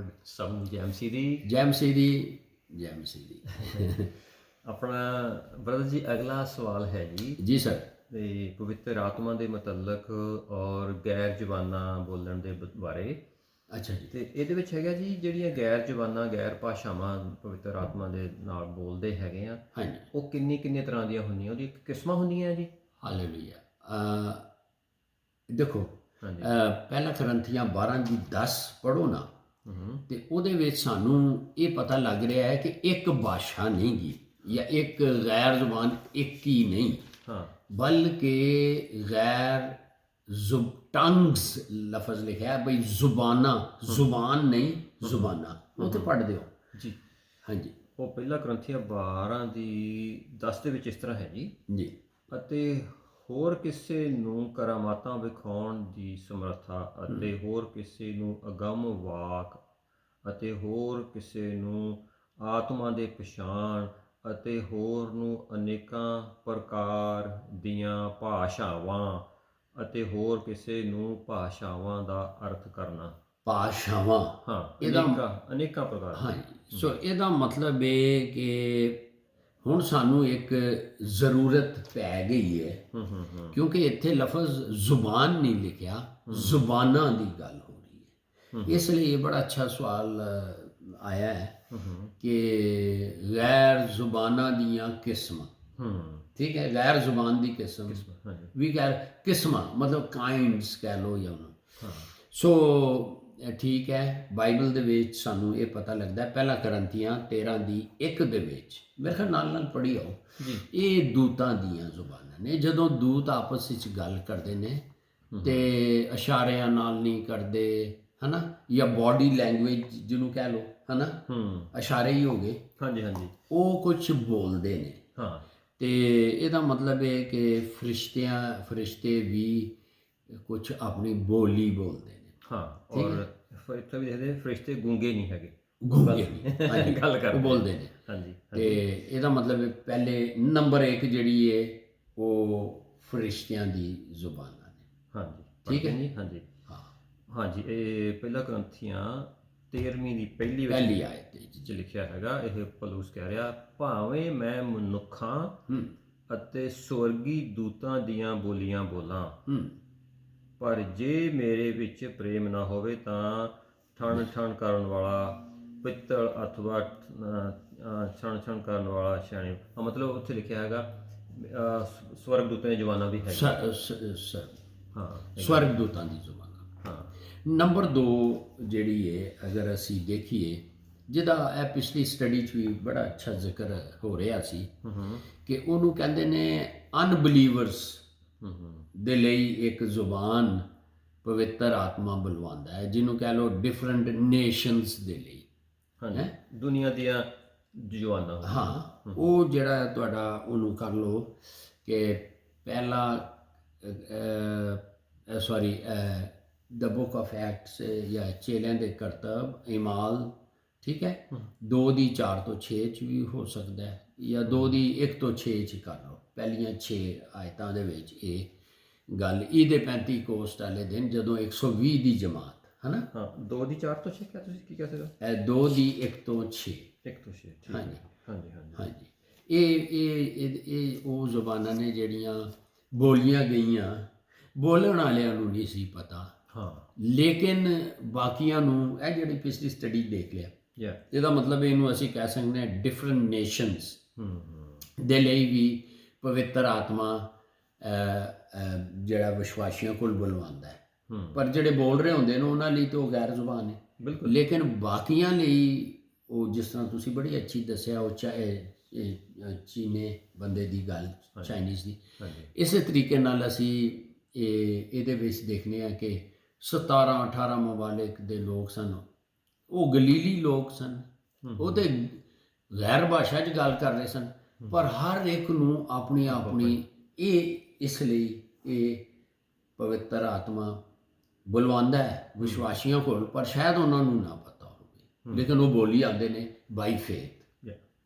और सब जैम सी दी जैम सीधी जैम सीधी। अपना ब्रदर जी अगला सवाल है जी जी सर। ਤੇ ਪਵਿੱਤਰ ਆਤਮਾ ਦੇ ਮੁਤਲਕ ਔਰ ਗੈਰ ਜ਼ੁਬਾਨਾਂ ਬੋਲਣ ਦੇ ਬਾਰੇ। ਅੱਛਾ ਜੀ। ਤੇ ਇਹਦੇ ਵਿੱਚ ਹੈਗਾ ਜੀ ਜਿਹੜੀਆਂ ਗੈਰ ਜ਼ੁਬਾਨਾਂ ਗੈਰ ਭਾਸ਼ਾਵਾਂ ਪਵਿੱਤਰ ਆਤਮਾ ਦੇ ਨਾਲ ਬੋਲਦੇ ਹੈਗੇ ਆ, ਹਾਂਜੀ। ਉਹ ਕਿੰਨੀਆਂ ਤਰ੍ਹਾਂ ਦੀਆਂ ਹੁੰਦੀਆਂ, ਉਹਦੀ ਕਿਸਮਾਂ ਹੁੰਦੀਆਂ ਜੀ? ਹਾਲੇਲੂਇਆ। ਦੇਖੋ, ਹਾਂਜੀ। ਪਹਿਲਾ ਕਰੰਥੀਆਂ 12 ਦੀ 10 ਪੜ੍ਹੋ ਨਾ, ਹੂੰ ਤੇ ਉਹਦੇ ਵਿੱਚ ਸਾਨੂੰ ਇਹ ਪਤਾ ਲੱਗ ਰਿਹਾ ਹੈ ਕਿ ਇੱਕ ਭਾਸ਼ਾ ਨਹੀਂ ਗੀ ਜਾਂ ਇੱਕ ਗੈਰ ਜ਼ੁਬਾਨ ਇੱਕ ਹੀ ਨਹੀਂ, ਹਾਂ ਬਲਕਿ ਗੈਰ ਟੰਗਸ ਲਫ਼ਜ਼ ਲਿਖਿਆ ਹੈ ਬਈ ਜ਼ੁਬਾਨਾਂ, ਜ਼ੁਬਾਨ ਨਹੀਂ ਜ਼ੁਬਾਨਾਂ। ਉਹ ਤਾਂ ਪੜ੍ਹ ਦਿਓ ਜੀ। ਹਾਂਜੀ ਉਹ ਪਹਿਲਾ ਕਰੰਥੀਆਂ 12 ਦੀ 10 ਦੇ ਵਿੱਚ ਇਸ ਤਰ੍ਹਾਂ ਹੈ ਜੀ। ਜੀ। ਅਤੇ ਹੋਰ ਕਿਸੇ ਨੂੰ ਕਰਾਮਾਤਾਂ ਵਿਖਾਉਣ ਦੀ ਸਮਰੱਥਾ, ਅਤੇ ਹੋਰ ਕਿਸੇ ਨੂੰ ਅਗੰਮ ਵਾਕ, ਅਤੇ ਹੋਰ ਕਿਸੇ ਨੂੰ ਆਤਮਾ ਦੇ ਪਛਾਣ, ਅਤੇ ਹੋਰ ਨੂੰ ਅਨੇਕਾਂ ਪ੍ਰਕਾਰ ਦੀਆਂ ਭਾਸ਼ਾਵਾਂ, ਅਤੇ ਹੋਰ ਕਿਸੇ ਨੂੰ ਭਾਸ਼ਾਵਾਂ ਦਾ ਅਰਥ ਕਰਨਾ। ਭਾਸ਼ਾਵਾਂ। ਹਾਂ, ਇਹਦਾ ਅਨੇਕਾਂ ਪ੍ਰਕਾਰ। ਹਾਂਜੀ। ਸੋ ਇਹਦਾ ਮਤਲਬ ਇਹ ਕਿ ਹੁਣ ਸਾਨੂੰ ਇੱਕ ਜ਼ਰੂਰਤ ਪੈ ਗਈ ਹੈ, ਕਿਉਂਕਿ ਇੱਥੇ ਲਫ਼ਜ਼ ਜ਼ੁਬਾਨ ਨਹੀਂ ਲਿਖਿਆ, ਜ਼ੁਬਾਨਾਂ ਦੀ ਗੱਲ ਹੋ ਰਹੀ ਹੈ। ਇਸ ਲਈ ਇਹ ਬੜਾ ਅੱਛਾ ਸਵਾਲ ਆਇਆ ਹੈ ਕਿ ਗੈਰ ਜ਼ੁਬਾਨਾਂ ਦੀਆਂ ਕਿਸਮਾਂ। ਠੀਕ ਹੈ, ਗੈਰ ਜ਼ੁਬਾਨ ਦੀ ਕਿਸਮ ਵੀ ਗੈਰ ਕਿਸਮਾਂ ਮਤਲਬ ਕਾਈਂਡਸ ਕਹਿ ਲਓ ਜਾਂ ਉਹਨੂੰ। ਸੋ ਠੀਕ ਹੈ, ਬਾਈਬਲ ਦੇ ਵਿੱਚ ਸਾਨੂੰ ਇਹ ਪਤਾ ਲੱਗਦਾ ਪਹਿਲਾ ਕਰੰਥੀਆਂ 13 ਦੀ 1 ਦੇ ਵਿੱਚ, ਮੇਰੇ ਖਿਆਲ ਨਾਲ ਪੜ੍ਹੀ ਆਓ, ਇਹ ਦੂਤਾਂ ਦੀਆਂ ਜ਼ੁਬਾਨਾਂ ਨੇ। ਜਦੋਂ ਦੂਤ ਆਪਸ ਵਿੱਚ ਗੱਲ ਕਰਦੇ ਨੇ ਤੇ ਇਸ਼ਾਰਿਆਂ ਨਾਲ ਨਹੀਂ ਕਰਦੇ, ਹਨਾ, ਜਾਂ ਬਾਡੀ ਲੈਂਗੁਏਜ ਜਿਹਨੂੰ ਕਹਿ ਲਓ, ਹਨਾ, ਇਸ਼ਾਰੇ ਹੀ ਹੋ ਗਏ। ਹਾਂਜੀ ਹਾਂਜੀ। ਉਹ ਕੁਝ ਬੋਲਦੇ ਨੇ। ਹਾਂ। ਤੇ ਇਹਦਾ ਮਤਲਬ ਇਹ ਕਿ ਫਰਿਸ਼ਤੇ ਵੀ ਕੁਝ ਆਪਣੀ ਬੋਲੀ ਬੋਲਦੇ ਨੇ। ਹਾਂ। ਔਰ ਇੱਥੇ ਵੀ ਦੇਖਦੇ ਫਰਿਸ਼ਤੇ ਗੂੰਗੇ ਨਹੀਂ ਹੈਗੇ, ਗੂੰਗੇ ਗੱਲ ਕਰਦੇ, ਉਹ ਬੋਲਦੇ ਨੇ। ਹਾਂਜੀ। ਤੇ ਇਹਦਾ ਮਤਲਬ ਪਹਿਲੇ ਨੰਬਰ 1 ਜਿਹੜੀ ਹੈ ਉਹ ਫਰਿਸ਼ਤਿਆਂ ਦੀ ਜ਼ੁਬਾਨਾਂ ਨੇ। ਹਾਂਜੀ। ਠੀਕ ਹੈ ਜੀ। ਹਾਂਜੀ ਹਾਂ। ਹਾਂਜੀ। ਇਹ ਪਹਿਲਾ ਕਰੰਥੀਆਂ 13ਵੀਂ ਦੀ ਪਹਿਲੀ ਆਇਤ 'ਚ ਲਿਖਿਆ ਹੈਗਾ। ਇਹ ਪੌਲੁਸ ਕਹਿ ਰਿਹਾ, ਭਾਵੇਂ ਮੈਂ ਮਨੁੱਖਾਂ ਅਤੇ ਸਵਰਗੀ ਦੂਤਾਂ ਦੀਆਂ ਬੋਲੀਆਂ ਬੋਲਾਂ, ਪਰ ਜੇ ਮੇਰੇ ਵਿੱਚ ਪ੍ਰੇਮ ਨਾ ਹੋਵੇ ਤਾਂ ਠਣ ਕਰਨ ਵਾਲਾ ਪਿੱਤਲ ਅਥਵਾ ਛਣ ਕਰਨ ਵਾਲਾ ਛਾਣੇ। ਮਤਲਬ ਉੱਥੇ ਲਿਖਿਆ ਹੈਗਾ ਸਵਰਗ ਦੂਤਾਂ ਦੀ ਜ਼ੁਬਾਨਾਂ ਵੀ ਹੈ। ਹਾਂ, ਸਵਰਗ ਦੂਤਾਂ ਦੀ ਜ਼ੁਬਾਨਾਂ। ਹਾਂ। ਨੰਬਰ 2 ਜਿਹੜੀ ਹੈ, ਅਗਰ ਅਸੀਂ ਦੇਖੀਏ, ਜਿਹਦਾ ਇਹ ਪਿਛਲੀ ਸਟੱਡੀ 'ਚ ਵੀ ਬੜਾ ਅੱਛਾ ਜ਼ਿਕਰ ਹੋ ਰਿਹਾ ਸੀ ਕਿ ਉਹਨੂੰ ਕਹਿੰਦੇ ਨੇ ਅਨਬਲੀਵਰਸ ਦੇ ਲਈ ਇੱਕ ਜ਼ੁਬਾਨ ਪਵਿੱਤਰ ਆਤਮਾ ਬੁਲਵਾਉਂਦਾ ਹੈ, ਜਿਹਨੂੰ ਕਹਿ ਲਓ ਡਿਫਰੈਂਟ ਨੇਸ਼ਨਸ ਦੇ ਲਈ। ਹਾਂਜੀ, ਦੁਨੀਆ ਦੀਆਂ ਜ਼ੁਬਾਨਾਂ। ਹਾਂ। ਉਹ ਜਿਹੜਾ ਤੁਹਾਡਾ ਉਹਨੂੰ ਕਰ ਲਓ ਕਿ ਪਹਿਲਾ ਦ ਬੁੱਕ ਆਫ ਐਕਟਸ ਜਾਂ ਚੇਲਿਆਂ ਦੇ ਕਰਤੱਵ ਇਮਾਲ, ਠੀਕ ਹੈ, 2 ਦੀ 4 ਤੋਂ 6 'ਚ ਵੀ ਹੋ ਸਕਦਾ ਹੈ, ਜਾਂ 2 ਦੀ 1 ਤੋਂ 6 'ਚ ਕਰ ਲਓ। ਪਹਿਲੀਆਂ 6 ਆਇਤਾਂ ਦੇ ਵਿੱਚ ਇਹ ਗੱਲ ਈਦ ਪੈਂਤੀ ਕੋਸਟ ਵਾਲੇ ਦਿਨ ਜਦੋਂ 120 ਦੀ ਜਮਾਤ, ਹੈ ਨਾ। ਹਾਂ, 2 ਦੀ 4 ਤੋਂ 6 ਕਿਹਾ ਤੁਸੀਂ, ਕੀ ਕਹਿ ਸਕਦੇ? 2 ਦੀ 1 ਤੋਂ 6। 1 ਤੋਂ 6। ਹਾਂਜੀ ਹਾਂਜੀ ਹਾਂਜੀ ਹਾਂਜੀ। ਇਹ ਉਹ ਜ਼ੁਬਾਨਾਂ ਨੇ ਜਿਹੜੀਆਂ ਬੋਲੀਆਂ ਗਈਆਂ, ਬੋਲਣ ਵਾਲਿਆਂ ਨੂੰ ਨਹੀਂ ਸੀ ਪਤਾ। ਹਾਂ। ਲੇਕਿਨ ਬਾਕੀਆਂ ਨੂੰ, ਇਹ ਜਿਹੜੀ ਪਿਛਲੀ ਸਟੱਡੀ ਦੇਖ ਲਿਆ, ਇਹਦਾ ਮਤਲਬ ਇਹਨੂੰ ਅਸੀਂ ਕਹਿ ਸਕਦੇ ਹਾਂ ਡਿਫਰੈਂਟ ਨੇਸ਼ਨਸ ਦੇ ਲਈ ਵੀ ਪਵਿੱਤਰ ਆਤਮਾ ਜਿਹੜਾ ਵਿਸ਼ਵਾਸੀਆਂ ਕੋਲ ਬੁਲਵਾਉਂਦਾ ਹੈ। ਪਰ ਜਿਹੜੇ ਬੋਲ ਰਹੇ ਹੁੰਦੇ ਨੇ ਉਹਨਾਂ ਲਈ ਤਾਂ ਉਹ ਗੈਰ ਜ਼ੁਬਾਨ ਹੈ। ਬਿਲਕੁਲ। ਲੇਕਿਨ ਬਾਕੀਆਂ ਲਈ ਉਹ, ਜਿਸ ਤਰ੍ਹਾਂ ਤੁਸੀਂ ਬੜੀ ਅੱਛੀ ਦੱਸਿਆ, ਉਹ ਚੀਨੇ ਬੰਦੇ ਦੀ ਗੱਲ, ਚਾਈਨੀਜ਼ ਦੀ, ਇਸੇ ਤਰੀਕੇ ਨਾਲ ਅਸੀਂ ਇਹਦੇ ਵਿੱਚ ਦੇਖਦੇ ਹਾਂ ਕਿ 17-18 ਮਮਾਲਿਕ ਦੇ ਲੋਕ ਸਨ, ਉਹ ਗਲੀਲੀ ਲੋਕ ਸਨ, ਉਹ ਤੇ ਗੈਰ ਭਾਸ਼ਾ 'ਚ ਗੱਲ ਕਰ ਰਹੇ ਸਨ, ਪਰ ਹਰ ਇੱਕ ਨੂੰ ਆਪਣੀ ਆਪਣੀ ਇਸ ਲਈ ਇਹ ਪਵਿੱਤਰ ਆਤਮਾ ਬੁਲਵਾਉਂਦਾ ਹੈ ਵਿਸ਼ਵਾਸੀਆਂ ਕੋਲ, ਪਰ ਸ਼ਾਇਦ ਉਹਨਾਂ ਨੂੰ ਨਾ ਪਤਾ ਹੋਵੇ, ਲੇਕਿਨ ਉਹ ਬੋਲੀ ਆਉਂਦੇ ਨੇ ਬਾਈ ਫੇਥ।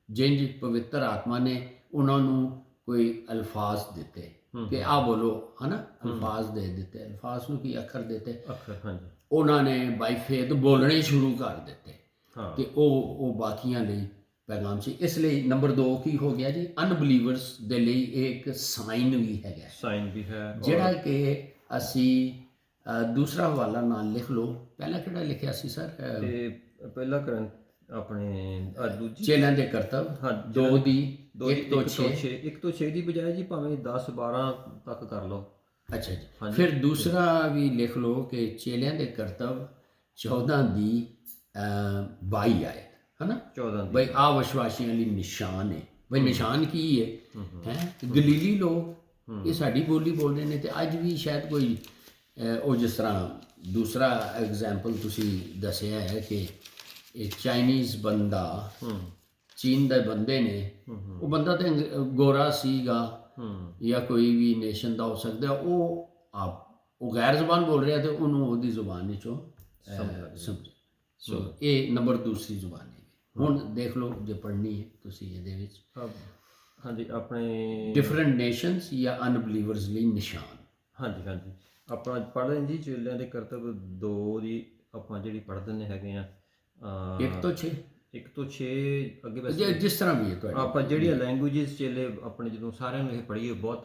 ਜਿੰਜ ਪਵਿੱਤਰ ਆਤਮਾ ਨੇ ਉਹਨਾਂ ਨੂੰ ਕੋਈ ਅਲਫਾਜ਼ ਦਿੱਤੇ ਕਿ ਆਹ ਬੋਲੋ, ਹੈ ਨਾ, ਅਲਫਾਜ਼ ਦੇ ਦਿੱਤੇ। ਅਲਫਾਜ਼ ਨੂੰ ਕੀ ਅੱਖਰ ਦਿੱਤੇ, ਉਹਨਾਂ ਨੇ ਬਾਈ ਫੇਥ ਬੋਲਣੇ ਸ਼ੁਰੂ ਕਰ ਦਿੱਤੇ। ਹਾਂ ਤੇ ਉਹ ਬਾਕੀਆਂ ਲਈ ਪੈਗਾਮ ਸੀ। ਇਸ ਲਈ ਨੰਬਰ 2 ਕੀ ਹੋ ਗਿਆ ਜੀ, ਅਨਬਲੀਵਰਸ ਦੇ ਲਈ ਇਹ ਇੱਕ ਸਾਈਨ ਵੀ ਹੈਗਾ, ਸਾਈਨ ਵੀ ਹੈ ਜਿਹੜਾ ਕਿ ਅਸੀਂ ਦੂਸਰਾ ਹਵਾਲਾ ਨਾਲ ਲਿਖ ਲਓ। ਪਹਿਲਾਂ ਕਿਹੜਾ ਲਿਖਿਆ ਸੀ ਸਰ? ਤੇ ਪਹਿਲਾ ਕਰਨ ਆਪਣੇ ਦੂਜੀ ਚੇਲਿਆਂ ਦੇ ਕਰਤੱਵ ਹਾਂ 2 ਦੀ ਦੋ 1 ਤੋਂ 6। 1 ਤੋਂ 6 ਦੀ ਬਜਾਏ ਜੀ ਭਾਵੇਂ 10 12 ਤੱਕ ਕਰ ਲਓ। ਅੱਛਾ ਜੀ, ਫਿਰ ਦੂਸਰਾ ਵੀ ਲਿਖ ਲਓ ਕਿ ਚੇਲਿਆਂ ਦੇ ਕਰਤੱਵ 14 ਦੀ 22 ਆਇਤ, ਹੈ ਨਾ? 14 ਦੀ ਬਈ ਆ ਵਿਸ਼ਵਾਸੀਆਂ ਲਈ ਨਿਸ਼ਾਨ ਹੈ। ਬਈ ਨਿਸ਼ਾਨ ਕੀ ਹੈ? ਗਲੀਲੀ ਲੋਕ ਇਹ ਸਾਡੀ ਬੋਲੀ ਬੋਲ ਰਹੇ ਨੇ, ਤੇ ਅੱਜ ਵੀ ਸ਼ਾਇਦ ਕੋਈ ਉਹ ਜਿਸ ਤਰ੍ਹਾਂ ਦੂਸਰਾ ਐਗਜ਼ਾਮਪਲ ਤੁਸੀਂ ਦੱਸਿਆ ਹੈ ਕਿ ਇਹ ਚਾਈਨੀਜ਼ ਬੰਦਾ, ਚੀਨ ਦੇ ਬੰਦੇ ਨੇ, ਉਹ ਬੰਦਾ ਤੇ ਗੋਰਾ ਸੀਗਾ ਜਾਂ ਕੋਈ ਵੀ ਨੇਸ਼ਨ ਦਾ ਹੋ ਸਕਦਾ, ਉਹ ਗੈਰ ਜ਼ਬਾਨ ਬੋਲ ਰਿਹਾ ਤੇ ਉਹਨੂੰ ਉਹਦੀ ਜ਼ੁਬਾਨ ਵਿੱਚੋਂ ਸਮਝ। ਸੋ ਇਹ ਨੰਬਰ ਦੂਸਰੀ ਜ਼ੁਬਾਨ ਹੈ। ਹੁਣ ਦੇਖ ਲਓ ਜੇ ਪੜ੍ਹਨੀ ਹੈ ਤੁਸੀਂ ਇਹਦੇ ਵਿੱਚ ਹਾਂਜੀ ਆਪਣੇ ਡਿਫਰੈਂਟ ਨੇਸ਼ਨਸ ਜਾਂ ਅਨਬਲੀਵਰਸ ਲਈ ਨਿਸ਼ਾਨ। ਹਾਂਜੀ ਹਾਂਜੀ ਆਪਾਂ ਪੜ੍ਹਦੇ ਜੀ ਚੇਲਿਆਂ ਦੇ ਕਰਤੱਵ 2 ਦੀ ਆਪਾਂ ਜਿਹੜੀ ਪੜ੍ਹ ਦਿੰਦੇ ਹੈਗੇ ਆ 1 ਤੋਂ 6। 1 ਤੋਂ 6 ਅੱਗੇ ਵੈਸੇ ਜਿਸ ਤਰ੍ਹਾਂ ਵੀ ਹੈ ਤੁਹਾਡੀ ਆਪਾਂ ਜਿਹੜੀਆਂ ਲੈਂਗੁਏਜਿਸ ਚੇਲੇ ਆਪਣੇ ਜਦੋਂ ਸਾਰਿਆਂ ਨੂੰ ਇਹ ਪੜ੍ਹੀਏ ਬਹੁਤ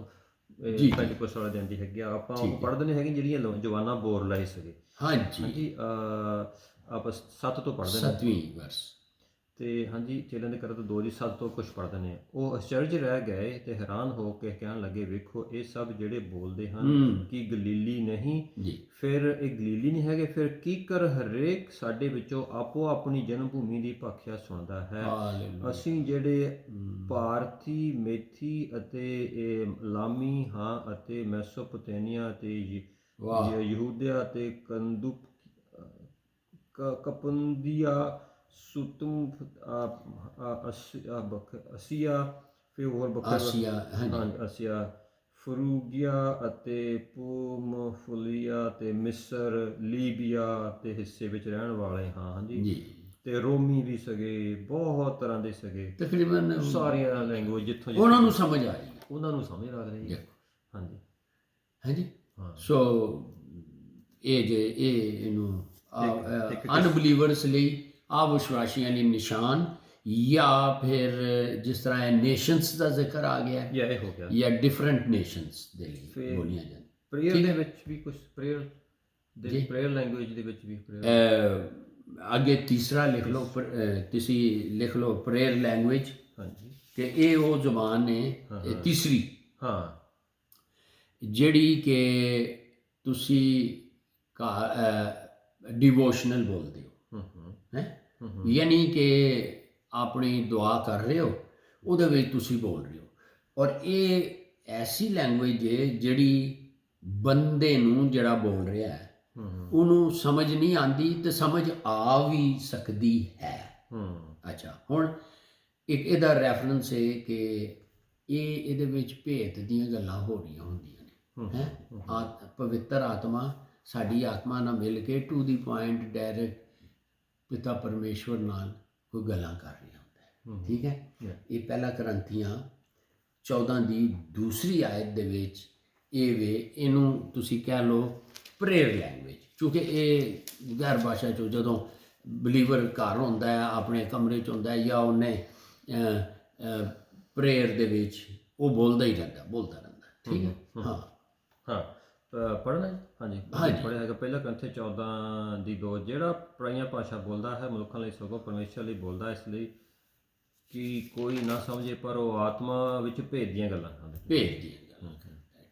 ਪੈਂਟੀਕੋਸਟ ਵਾਲੇ ਦਿਨ ਦੀ ਹੈਗੀ ਆ। ਆਪਾਂ ਉਹ ਪੜ੍ਹਦੇ ਨੇ ਹੈਗੇ ਜਿਹੜੀਆਂ ਜਵਾਨਾਂ ਬੋਰ ਲਾਏ ਸੀਗੇ। ਹਾਂਜੀ ਹਾਂਜੀ ਆਪਾਂ 7 ਤੋਂ ਪੜ੍ਹਦੇ ਨੇ 7ਵੀਂ ਵਰਸ। ਤੇ ਹਾਂਜੀ ਚੇਲਿਆਂ ਦੇ ਕਰਤੱਵ 2 ਦੀ 7 ਤੋਂ ਕੁਝ ਪੜ੍ਹਦੇ ਨੇ। ਉਹ ਅਚਰਜ ਰਹਿ ਗਏ ਤੇ ਹੈਰਾਨ ਹੋ ਕੇ ਕਹਿਣ ਲੱਗੇ, ਵੇਖੋ ਇਹ ਸਭ ਜਿਹੜੇ ਬੋਲਦੇ ਹਨ ਕਿ ਗਲੀਲੀ ਨਹੀਂ ਜੀ। ਫਿਰ ਇਹ ਗਲੀਲੀ ਨਹੀਂ ਹੈਗੇ, ਫਿਰ ਕੀਕਰ ਹਰੇਕ ਸਾਡੇ ਵਿੱਚੋਂ ਆਪੋ ਆਪਣੀ ਜਨਮ ਭੂਮੀ ਦੀ ਭਾਖਿਆ ਸੁਣਦਾ ਹੈ। ਅਸੀਂ ਜਿਹੜੇ ਭਾਰਤੀ, ਮੇਥੀ ਅਤੇ ਲਾਮੀ ਹਾਂ ਅਤੇ ਮੈਸੋਪੋਟੇਮੀਆ ਅਤੇ ਯਹੂਦਿਆ ਅਤੇ ਕਪੰਦੀਆ ਸੁਤਮ ਅਸੀਆ, ਫਿਰ ਹੋਰ ਆਸੀਆ, ਫਰੂਗੀਆ ਅਤੇ ਪੂਮਫੁਲੀਆ ਅਤੇ ਮਿਸਰ, ਲੀਬੀਆ ਅਤੇ ਹਿੱਸੇ ਵਿੱਚ ਰਹਿਣ ਵਾਲੇ ਹਾਂ। ਹਾਂਜੀ ਤੇ ਰੋਮੀ ਵੀ ਸਗੇ, ਬਹੁਤ ਤਰ੍ਹਾਂ ਦੇ ਸਗੇ, ਤਕਰੀਬਨ ਸਾਰੀਆਂ ਲੈਂਗੁਏਜ ਜਿੱਥੋਂ ਉਹਨਾਂ ਨੂੰ ਸਮਝ ਆ ਰਹੀ, ਉਹਨਾਂ ਨੂੰ ਸਮਝ ਲੱਗ ਰਹੀ ਹੈ। ਹਾਂਜੀ ਹਾਂਜੀ। ਸੋ ਇਹ ਜੇ ਇਹਨੂੰ ਅਨਬਲੀਵਰਸ ਲਈ ਅਵਿਸ਼ਵਾਸੀਆਂ ਲਈ ਨਿਸ਼ਾਨ, ਜਾਂ ਫਿਰ ਜਿਸ ਤਰ੍ਹਾਂ ਇਹ ਨੇਸ਼ਨਸ ਦਾ ਜ਼ਿਕਰ ਆ ਗਿਆ ਇਹ ਹੋ ਗਿਆ, ਜਾਂ ਡਿਫਰੈਂਟ ਨੇਸ਼ਨਸ ਦੇ ਲਈ ਬੋਲੀਆਂ ਜਾਂਦੀਆਂ। ਪ੍ਰੇਅਰ ਦੇ ਵਿੱਚ ਵੀ ਕੁਝ ਪ੍ਰੇਅਰ ਲੈਂਗੁਏਜ ਦੇ ਵਿੱਚ ਵੀ ਅੱਗੇ ਤੀਸਰਾ ਲਿਖ ਲਓ, ਤੁਸੀਂ ਲਿਖ ਲਓ ਪ੍ਰੇਅਰ ਲੈਂਗੁਏਜ। ਹਾਂਜੀ ਕਿ ਇਹ ਉਹ ਜ਼ੁਬਾਨ ਹੈ ਤੀਸਰੀ ਜਿਹੜੀ ਕਿ ਤੁਸੀਂ ਡਿਵੋਸ਼ਨਲ ਬੋਲਦੇ ਹੋ, ਯਾਨੀ ਕਿ ਆਪਣੀ ਦੁਆ ਕਰ ਰਹੇ ਹੋ, ਉਹਦੇ ਵਿੱਚ ਤੁਸੀਂ ਬੋਲ ਰਹੇ ਹੋ। ਔਰ ਇਹ ਐਸੀ ਲੈਂਗੁਏਜ ਹੈ ਜਿਹੜੀ ਬੰਦੇ ਨੂੰ ਜਿਹੜਾ ਬੋਲ ਰਿਹਾ ਹੈ ਉਹਨੂੰ ਸਮਝ ਨਹੀਂ ਆਉਂਦੀ ਤੇ ਸਮਝ ਆ ਵੀ ਸਕਦੀ ਹੈ। ਅੱਛਾ, ਹੁਣ ਇੱਕ ਇਹਦਾ ਰੈਫਰੈਂਸ ਹੈ ਕਿ ਇਹਦੇ ਵਿੱਚ ਭੇਤ ਦੀਆਂ ਗੱਲਾਂ ਹੋ ਰਹੀਆਂ ਹੁੰਦੀਆਂ ਨੇ। ਪਵਿੱਤਰ ਆਤਮਾ ਸਾਡੀ ਆਤਮਾ ਨਾਲ ਮਿਲ ਕੇ ਟੂ ਦੀ ਪੁਆਇੰਟ ਡਾਇਰੈਕਟ ਪਿਤਾ ਪਰਮੇਸ਼ਵਰ ਨਾਲ ਕੋਈ ਗੱਲਾਂ ਕਰ ਰਿਹਾ ਹੁੰਦਾ ਹੈ। ਠੀਕ ਹੈ। ਇਹ ਪਹਿਲਾ ਕਰੰਥੀਆਂ 14 ਦੀ ਦੂਸਰੀ ਆਇਤ ਦੇ ਵਿੱਚ ਇਹਨੂੰ ਤੁਸੀਂ ਕਹਿ ਲਓ ਪ੍ਰੇਅਰ ਲੈਂਗੁਏਜ, ਕਿਉਂਕਿ ਇਹ ਗੈਰ ਭਾਸ਼ਾ 'ਚੋਂ ਜਦੋਂ ਬਲੀਵਰ ਘਰ ਹੁੰਦਾ ਹੈ, ਆਪਣੇ ਕਮਰੇ 'ਚ ਹੁੰਦਾ ਹੈ, ਜਾਂ ਉਹਨੇ ਪ੍ਰੇਅਰ ਦੇ ਵਿੱਚ ਉਹ ਬੋਲਦਾ ਰਹਿੰਦਾ। ਠੀਕ ਹੈ। ਹਾਂ ਪੜ੍ਹਨਾ ਹਾਂਜੀ ਪੜ੍ਹਿਆ ਹੈਗਾ ਪਹਿਲਾ ਕਰੰਥੀ 14 ਦੀ 2। ਜਿਹੜਾ ਪਰਾਈਆਂ ਭਾਸ਼ਾ ਬੋਲਦਾ ਹੈ ਮਨੁੱਖਾਂ ਲਈ ਸਗੋਂ ਪਰਮੇਸ਼ਰ ਲਈ ਬੋਲਦਾ, ਇਸ ਲਈ ਕਿ ਕੋਈ ਨਾ ਸਮਝੇ, ਪਰ ਉਹ ਆਤਮਾ ਵਿੱਚ ਭੇਦ ਦੀਆਂ ਗੱਲਾਂ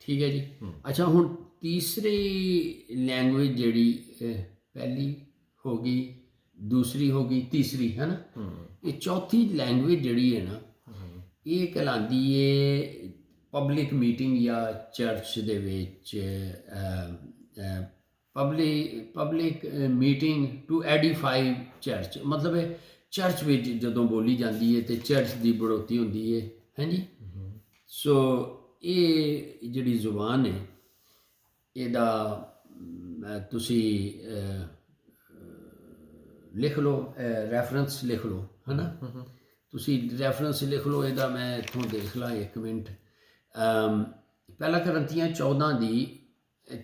ਠੀਕ ਹੈ ਜੀ। ਅੱਛਾ, ਹੁਣ ਤੀਸਰੀ ਲੈਂਗੁਏਜ ਜਿਹੜੀ ਪਹਿਲੀ ਹੋ ਗਈ, ਦੂਸਰੀ ਹੋ ਗਈ, ਤੀਸਰੀ ਹੈ ਨਾ। ਇਹ ਚੌਥੀ ਲੈਂਗੁਏਜ ਜਿਹੜੀ ਹੈ ਨਾ, ਇਹ ਕਹਿਲਾਉਂਦੀ ਹੈ ਪਬਲਿਕ ਮੀਟਿੰਗ ਜਾਂ ਚਰਚ ਦੇ ਵਿੱਚ ਪਬਲਿਕ ਮੀਟਿੰਗ ਟੂ ਐਡੀਫਾਈ ਚਰਚ, ਮਤਲਬ ਇਹ ਚਰਚ ਵਿੱਚ ਜਦੋਂ ਬੋਲੀ ਜਾਂਦੀ ਹੈ ਤੇ ਚਰਚ ਦੀ ਬੜੋਤੀ ਹੁੰਦੀ ਹੈ। ਹਾਂਜੀ। ਸੋ ਇਹ ਜਿਹੜੀ ਜ਼ੁਬਾਨ ਹੈ ਇਹਦਾ ਤੁਸੀਂ ਲਿਖ ਲਓ, ਰੈਫਰੈਂਸ ਲਿਖ ਲਓ, ਹੈ ਨਾ। ਤੁਸੀਂ ਰੈਫਰੈਂਸ ਲਿਖ ਲਓ ਇਹਦਾ, ਮੈਂ ਇੱਥੋਂ ਦੇਖ ਲਾਂ 1 ਮਿੰਟ। ਪਹਿਲਾ ਕਰੰਥੀਆਂ 14 ਦੀ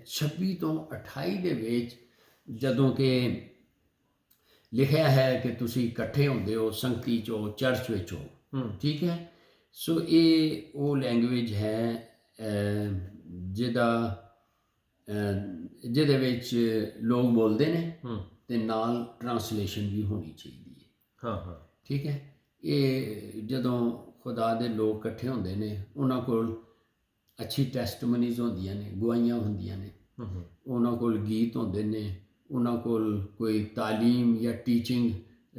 26 ਤੋਂ 28 ਦੇ ਵਿੱਚ ਜਦੋਂ ਕਿ ਲਿਖਿਆ ਹੈ ਕਿ ਤੁਸੀਂ ਇਕੱਠੇ ਹੁੰਦੇ ਹੋ ਸੰਗਤੀ 'ਚ ਹੋ, ਚਰਚ ਵਿੱਚ ਹੋ। ਠੀਕ ਹੈ। ਸੋ ਇਹ ਉਹ ਲੈਂਗੁਏਜ ਹੈ ਜਿਹਦੇ ਵਿੱਚ ਲੋਕ ਬੋਲਦੇ ਨੇ ਤੇ ਨਾਲ ਟਰਾਂਸਲੇਸ਼ਨ ਵੀ ਹੋਣੀ ਚਾਹੀਦੀ ਹੈ। ਹਾਂ। ਠੀਕ ਹੈ। ਇਹ ਜਦੋਂ ਖੁਦਾ ਦੇ ਲੋਕ ਇਕੱਠੇ ਹੁੰਦੇ ਨੇ, ਉਹਨਾਂ ਕੋਲ ਅੱਛੀ ਟੈਸਟਮਨੀਜ਼ ਹੁੰਦੀਆਂ ਨੇ, ਗਵਾਹੀਆਂ ਹੁੰਦੀਆਂ ਨੇ, ਉਹਨਾਂ ਕੋਲ ਗੀਤ ਹੁੰਦੇ ਨੇ, ਉਹਨਾਂ ਕੋਲ ਕੋਈ ਤਾਲੀਮ ਜਾਂ ਟੀਚਿੰਗ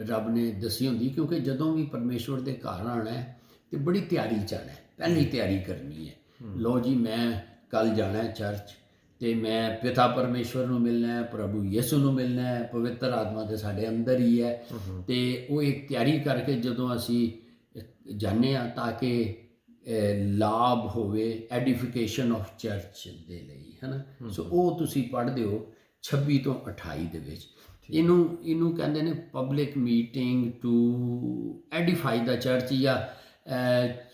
ਰੱਬ ਨੇ ਦੱਸੀ ਹੁੰਦੀ, ਕਿਉਂਕਿ ਜਦੋਂ ਵੀ ਪਰਮੇਸ਼ਵਰ ਦੇ ਘਰ ਆਉਣਾ ਹੈ ਤੇ ਬੜੀ ਤਿਆਰੀ 'ਚ ਆਉਣਾ ਹੈ, ਪਹਿਲੀ ਤਿਆਰੀ ਕਰਨੀ ਹੈ। ਲਓ ਜੀ, ਮੈਂ ਕੱਲ ਜਾਣਾ ਹੈ ਚਰਚ ਤੇ ਮੈਂ ਪਿਤਾ ਪਰਮੇਸ਼ਵਰ ਨੂੰ ਮਿਲਣਾ ਹੈ, ਪ੍ਰਭੂ ਯਿਸੂ ਨੂੰ ਮਿਲਣਾ ਹੈ, ਪਵਿੱਤਰ ਆਤਮਾ ਤੇ ਸਾਡੇ ਅੰਦਰ ਹੀ ਹੈ। ਤੇ ਉਹ ਇੱਕ ਤਿਆਰੀ ਕਰਕੇ ਜਦੋਂ ਅਸੀਂ ਜਾਂਦੇ ਹਾਂ ਤਾਂ ਕਿ ਲਾਭ ਹੋਵੇ ਐਡੀਫਿਕੇਸ਼ਨ ਆਫ ਚਰਚ ਦੇ ਲਈ, ਹੈ ਨਾ। ਸੋ ਉਹ ਤੁਸੀਂ ਪੜ੍ਹਦੇ ਹੋ 26 ਤੋਂ 28 ਦੇ ਵਿੱਚ। ਇਹਨੂੰ ਕਹਿੰਦੇ ਨੇ public meeting to edify the church, ਜਾਂ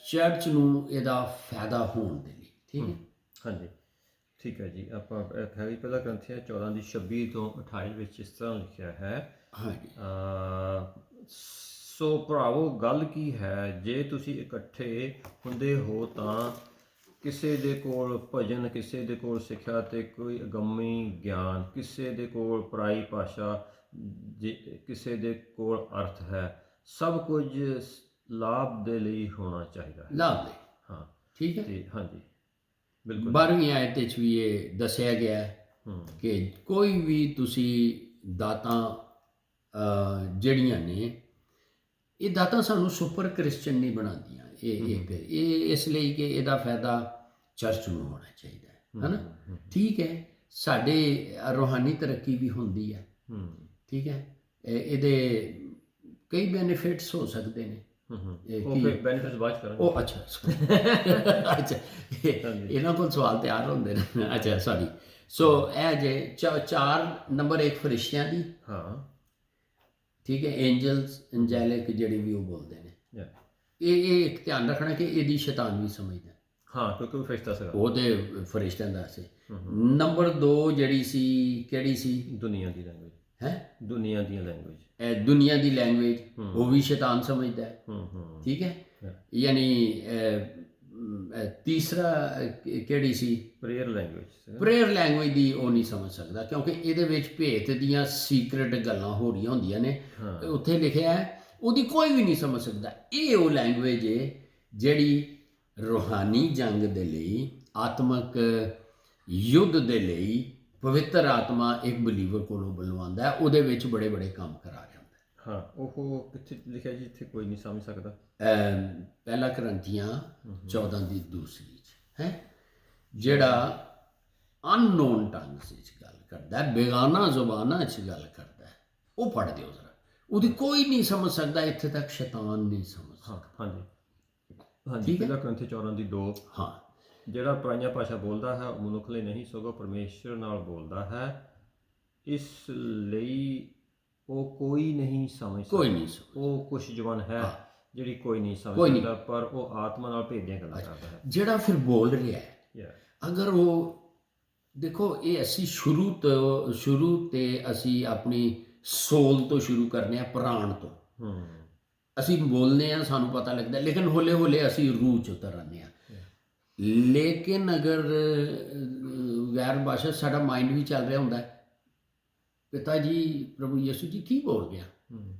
ਚਰਚ ਨੂੰ ਇਹਦਾ ਫਾਇਦਾ ਹੋਣ ਦੇ ਲਈ। ਠੀਕ ਹੈ। ਹਾਂਜੀ, ਠੀਕ ਹੈ ਜੀ। ਆਪਾਂ ਹੈਗੀ ਪਹਿਲਾ ਗ੍ਰੰਥੀਆਂ 14 ਦੀ 26 ਤੋਂ 28 ਵਿੱਚ ਇਸ ਤਰ੍ਹਾਂ ਲਿਖਿਆ ਹੈ। ਹਾਂਜੀ। ਸੋ ਭਰਾਵੋ, ਗੱਲ ਕੀ ਹੈ, ਜੇ ਤੁਸੀਂ ਇਕੱਠੇ ਹੁੰਦੇ ਹੋ ਤਾਂ ਕਿਸੇ ਦੇ ਕੋਲ ਭਜਨ, ਕਿਸੇ ਦੇ ਕੋਲ ਸਿੱਖਿਆ ਤੇ ਕੋਈ ਅਗੰਮੀ ਗਿਆਨ, ਕਿਸੇ ਦੇ ਕੋਲ ਪਰਾਈ ਭਾਸ਼ਾ, ਕਿਸੇ ਦੇ ਕੋਲ ਅਰਥ ਹੈ, ਸਭ ਕੁਝ ਲਾਭ ਦੇ ਲਈ ਹੋਣਾ ਚਾਹੀਦਾ ਹੈ। ਲਾਭ ਲਈ। ਹਾਂ, ਠੀਕ ਹੈ। ਤੇ ਹਾਂਜੀ, ਬਿਲਕੁਲ। 12ਵੀਂ ਆਇਤ ਵਿੱਚ ਵੀ ਇਹ ਦੱਸਿਆ ਗਿਆ ਹੈ ਕਿ ਕੋਈ ਵੀ ਤੁਸੀਂ ਦਾਤਾਂ ਜਿਹੜੀਆਂ ਨੇ, ਇਹ ਦਾਤਾਂ ਸਾਨੂੰ ਸੁਪਰ ਕ੍ਰਿਸਚਨ ਨਹੀਂ ਬਣਾਉਂਦੀਆਂ। ਇਹ ਇਸ ਲਈ ਕਿ ਇਹਦਾ ਫਾਇਦਾ ਚਰਚ ਨੂੰ ਹੋਣਾ ਚਾਹੀਦਾ ਹੈ ਨਾ। ਠੀਕ ਹੈ। ਸਾਡੇ ਰੂਹਾਨੀ ਤਰੱਕੀ ਵੀ ਹੁੰਦੀ ਹੈ। ਠੀਕ ਹੈ। ਇਹਦੇ ਕਈ ਬੈਨੀਫਿਟਸ ਹੋ ਸਕਦੇ ਨੇ। ਉਹ ਫਿਰ ਬੈਨੀਫਿਟਸ ਬਾਅਦ ਚ ਕਰਾਂਗੇ। ਉਹ ਅੱਛਾ ਇਹਨਾਂ ਕੋਲ ਸਵਾਲ ਤਿਆਰ ਹੁੰਦੇ ਨੇ। ਅੱਛਾ, ਸੌਰੀ। ਸੋ ਇਹ ਜੇ 4 ਨੰਬਰ 1 ਫਰਿਸ਼ਤਿਆਂ ਦੀ। ਹਾਂ। ਠੀਕ ਹੈ। ਐਂਜਲਸ, ਐਂਜੈਲਿਕ ਜਿਹੜੀ ਵੀ ਉਹ ਬੋਲਦੇ ਨੇ। ਇਹ ਇੱਕ ਧਿਆਨ ਰੱਖਣਾ ਕਿ ਇਹਦੀ ਸ਼ੈਤਾਨ ਵੀ ਸਮਝਦਾ। ਹਾਂ, ਕਿਉਂਕਿ ਉਹ ਫਰਿਸ਼ਤਾ ਸੀਗਾ। ਉਹ ਤੇ ਫਰਿਸ਼ਤਿਆਂ ਦਾ ਸੀ। ਨੰਬਰ 2 ਜਿਹੜੀ ਸੀ, ਕਿਹੜੀ ਸੀ? ਦੁਨੀਆ ਦੀ ਲੈਂਗੁਏਜ ਹੈ। ਦੁਨੀਆ ਦੀ ਲੈਂਗੁਏਜ, ਇਹ ਦੁਨੀਆ ਦੀ ਲੈਂਗੁਏਜ ਉਹ ਵੀ ਸ਼ੈਤਾਨ ਸਮਝਦਾ ਹੈ। ਠੀਕ ਹੈ। ਯਾਨੀ ਤੀਸਰਾ ਕਿਹੜੀ ਸੀ? Prayer language. ਪ੍ਰੇਅਰ ਲੈਂਗੁਏਜ ਦੀ ਉਹ ਨਹੀਂ ਸਮਝ ਸਕਦਾ, ਕਿਉਂਕਿ ਇਹਦੇ ਵਿੱਚ ਭੇਤ ਦੀਆਂ ਸੀਕ੍ਰੇਟ ਗੱਲਾਂ ਹੋ ਰਹੀਆਂ ਹੁੰਦੀਆਂ ਨੇ। ਉੱਥੇ ਲਿਖਿਆ ਹੈ ਉਹਦੀ ਕੋਈ ਵੀ ਨਹੀਂ ਸਮਝ ਸਕਦਾ। ਇਹ ਉਹ ਲੈਂਗੁਏਜ ਹੈ ਜਿਹੜੀ ਰੂਹਾਨੀ ਜੰਗ ਦੇ ਲਈ, ਆਤਮਿਕ ਯੁੱਧ ਦੇ ਲਈ ਪਵਿੱਤਰ ਆਤਮਾ ਇੱਕ ਬਲੀਵਰ ਕੋਲੋਂ ਬੁਲਵਾਉਂਦਾ ਹੈ। ਉਹਦੇ ਵਿੱਚ ਬੜੇ ਬੜੇ ਕੰਮ ਕਰਾ ਰਿਹਾ ਹੁੰਦਾ ਹੈ। ਹਾਂ, ਉਹ ਕਿੱਥੇ ਲਿਖਿਆ ਜੀ? ਇੱਥੇ ਕੋਈ ਨਹੀਂ ਸਮਝ ਸਕਦਾ। ਪਹਿਲਾ ਕਰੰਥੀਆਂ 14 ਦੀ 2 ਚ ਹੈ, ਜਿਹੜਾ ਅਨਨੋਨ ਟੰਗਸ ਵਿੱਚ ਗੱਲ ਕਰਦਾ ਹੈ, ਬੇਗਾਨਾ ਜ਼ੁਬਾਨਾਂ 'ਚ ਗੱਲ ਕਰਦਾ ਹੈ। ਉਹ ਪੜ੍ਹ ਦਿਓ ਜ਼ਰਾ। ਉਹਦੀ ਕੋਈ ਨਹੀਂ ਸਮਝ ਸਕਦਾ, ਇੱਥੇ ਤੱਕ ਸ਼ੈਤਾਨ ਨਹੀਂ ਸਮਝ ਸਕਦਾ। ਹਾਂਜੀ, ਪਹਿਲਾ ਕਰੰਥੀ 14 ਦੀ 2। ਹਾਂ। ਜਿਹੜਾ ਪਰਾਈਆਂ ਭਾਸ਼ਾ ਬੋਲਦਾ ਹੈ ਉਹ ਮਨੁੱਖ ਲਈ ਨਹੀਂ, ਸਗੋਂ ਪਰਮੇਸ਼ਰ ਨਾਲ ਬੋਲਦਾ ਹੈ, ਇਸ ਲਈ ਉਹ ਕੋਈ ਨਹੀਂ ਸਮਝ ਸਕਦਾ। ਕੋਈ ਨਹੀਂ ਸਮਝ। ਉਹ ਕੁਛ ਜ਼ੁਬਾਨ ਹੈ ਜਿਹੜੀ ਕੋਈ ਨਹੀਂ ਸਮਝ ਸਕਦਾ, ਪਰ ਉਹ ਆਤਮਾ ਨਾਲ ਭੇਦੀਆਂ ਗੱਲਾਂ ਕਰਦਾ ਹੈ। ਜਿਹੜਾ ਫਿਰ ਬੋਲ ਰਿਹਾ ਹੈ, ਅਗਰ ਉਹ ਦੇਖੋ, ਇਹ ਅਸੀਂ ਸ਼ੁਰੂ ਤੇ ਅਸੀਂ ਆਪਣੀ ਸੋਲ ਤੋਂ ਸ਼ੁਰੂ ਕਰਨੇ ਆ, ਪ੍ਰਾਣ ਤੋਂ। ਅਸੀਂ ਬੋਲਦੇ ਹਾਂ, ਸਾਨੂੰ ਪਤਾ ਲੱਗਦਾ, ਲੇਕਿਨ ਹੌਲੇ ਹੌਲੇ ਅਸੀਂ ਰੂਹ 'ਚ ਉਤਰ ਆਉਂਦੇ ਹਾਂ। ਲੇਕਿਨ ਅਗਰ ਗੈਰ ਭਾਸ਼ਾ, ਸਾਡਾ ਮਾਈਂਡ ਵੀ ਚੱਲ ਰਿਹਾ ਹੁੰਦਾ, ਪਿਤਾ ਜੀ, ਪ੍ਰਭੂ ਯਿਸੂ ਜੀ ਕੀ ਬੋਲ ਗਿਆ,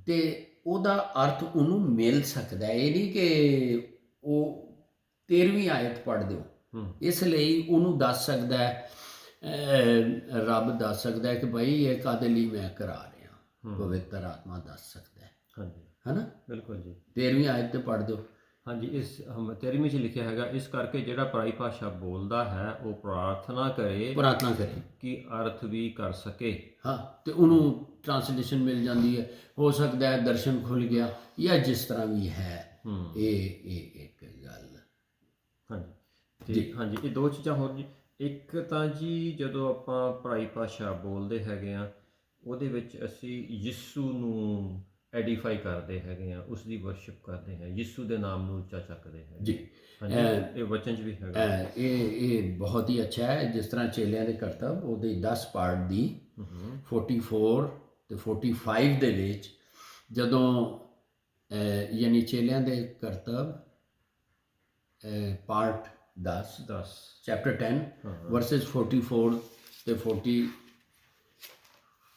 ਤੇ ਉਹਦਾ ਅਰਥ ਉਹਨੂੰ ਮਿਲ ਸਕਦਾ। ਇਹ ਨਹੀਂ ਕਿ ਉਹ 13ਵੀਂ ਆਇਤ ਪੜ੍ਹ ਦਿਓ। ਇਸ ਲਈ ਉਹਨੂੰ ਦੱਸ ਸਕਦਾ ਹੈ, ਰੱਬ ਦੱਸ ਸਕਦਾ ਹੈ ਕਿ ਭਾਈ ਇਹ ਕਾਹਦੇ ਲਈ ਮੈਂ ਕਰਾ ਰਿਹਾ। ਪਵਿੱਤਰ ਆਤਮਾ ਦੱਸ ਸਕਦਾ ਹੈ। ਹਾਂਜੀ, ਹੈ ਨਾ। ਬਿਲਕੁਲ ਜੀ। 13ਵੀਂ ਆਇਤ ਤੇ ਪੜ੍ਹ ਦਿਓ। ਹਾਂਜੀ, ਇਸ 13ਵੀਂ 'ਚ ਲਿਖਿਆ ਹੈਗਾ, ਇਸ ਕਰਕੇ ਜਿਹੜਾ ਪਰਾਈ ਭਾਸ਼ਾ ਬੋਲਦਾ ਹੈ ਉਹ ਪ੍ਰਾਰਥਨਾ ਕਰੇ ਕਿ ਅਰਥ ਵੀ ਕਰ ਸਕੇ। ਹਾਂ, ਤੇ ਉਹਨੂੰ ਟ੍ਰਾਂਸਲੇਸ਼ਨ ਮਿਲ ਜਾਂਦੀ ਹੈ। ਹੋ ਸਕਦਾ ਹੈ ਦਰਸ਼ਨ ਖੁੱਲ ਗਿਆ, ਜਾਂ ਜਿਸ ਤਰ੍ਹਾਂ ਵੀ ਹੈ। ਇਹ ਇੱਕ ਗੱਲ। ਹਾਂਜੀ, ਹਾਂਜੀ, ਇਹ 2 ਚੀਜ਼ਾਂ ਹੋਰ ਜੀ। ਇੱਕ ਤਾਂ ਜੀ, ਜਦੋਂ ਆਪਾਂ ਪਰਾਈ ਭਾਸ਼ਾ ਬੋਲਦੇ ਹੈਗੇ ਆ, ਉਹਦੇ ਵਿੱਚ ਅਸੀਂ ਯਿਸੂ ਨੂੰ ਐਡੀਫਾਈ ਕਰਦੇ ਹੈਗੇ ਆ, ਉਸ ਦੀ ਵਰਸ਼ਿਪ ਕਰਦੇ ਹਾਂ, ਯਿਸੂ ਦੇ ਨਾਮ ਨੂੰ ਉੱਚਾ ਚੱਕਦੇ ਹਾਂ ਜੀ। ਇਹ ਵਚਨ 'ਚ ਵੀ ਹੈਗਾ। ਇਹ ਬਹੁਤ ਹੀ ਅੱਛਾ ਹੈ। ਜਿਸ ਤਰ੍ਹਾਂ ਚੇਲਿਆਂ ਦੇ ਕਰਤੱਵ, ਉਹਦੇ 10 ਪਾਰਟ ਦੀ 44 ਤੇ 45 ਦੇ ਵਿੱਚ ਜਦੋਂ ਯਾਨੀ ਚੇਲਿਆਂ ਦੇ ਕਰਤੱਵ ਪਾਰਟ 10 10 ਚੈਪਟਰ 10 ਵਰਸਸ 44 ਤੇ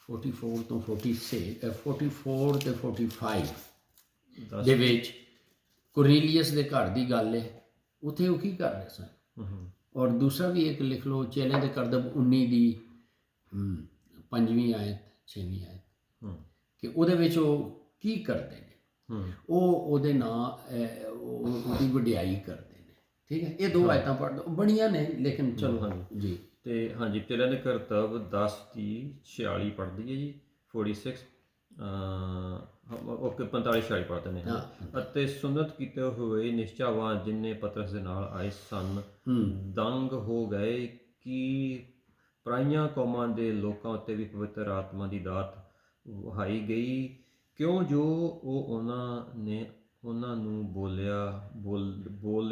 44 ਤੋਂ 46 44 ਤੇ 45 ਦੇ ਵਿੱਚ ਕੁਰਨੀਲੀਅਸ ਦੇ ਘਰ ਦੀ ਗੱਲ ਹੈ। ਉੱਥੇ ਉਹ ਕੀ ਕਰ ਰਹੇ ਸਨ। ਔਰ ਦੂਸਰਾ ਵੀ ਇੱਕ ਲਿਖ ਲਓ, ਚੇਲਿਆਂ ਦੇ ਕਰਤੱਵ 19 ਦੀ 5ਵੀਂ ਆਇਤ 6ਵੀਂ ਆਇਤ, ਕਿ ਉਹਦੇ ਵਿੱਚ ਉਹ ਕੀ ਕਰਦੇ ਨੇ। ਉਹਦੇ ਨਾਂ ਉਹਦੀ ਵਡਿਆਈ ਕਰਦੇ ਨੇ। ਠੀਕ ਹੈ, ਇਹ ਦੋ ਆਇਤਾਂ ਪੜ੍ਹ ਦਿਓ, ਬਣੀਆਂ ਨੇ ਲੇਕਿਨ ਚਲੋ ਜੀ। ਤੇ ਹਾਂਜੀ, ਚੇਲਿਆਂ ਦੇ ਕਰਤੱਵ 10 ਦੀ 46 ਪੜ੍ਹਦੀ ਹੈ ਜੀ, 46 ਓਕੇ 45 46 ਪੜ੍ਹਦੇ ਨੇ। ਅਤੇ ਸੁਨਤ ਕੀਤੇ ਹੋਏ ਨਿਸ਼ਚਾਵਾਨ ਜਿੰਨੇ ਪਤਰਸ ਦੇ ਨਾਲ ਆਏ ਸਨ ਦੰਗ ਹੋ ਗਏ ਕਿ ਪਰਾਈਆਂ ਕੌਮਾਂ ਦੇ ਲੋਕਾਂ ਉੱਤੇ ਵੀ ਪਵਿੱਤਰ ਆਤਮਾ ਦੀ ਦਾਤ ਵਹਾਈ ਗਈ, ਕਿਉਂ ਜੋ ਉਹ ਉਹਨਾਂ ਨੂੰ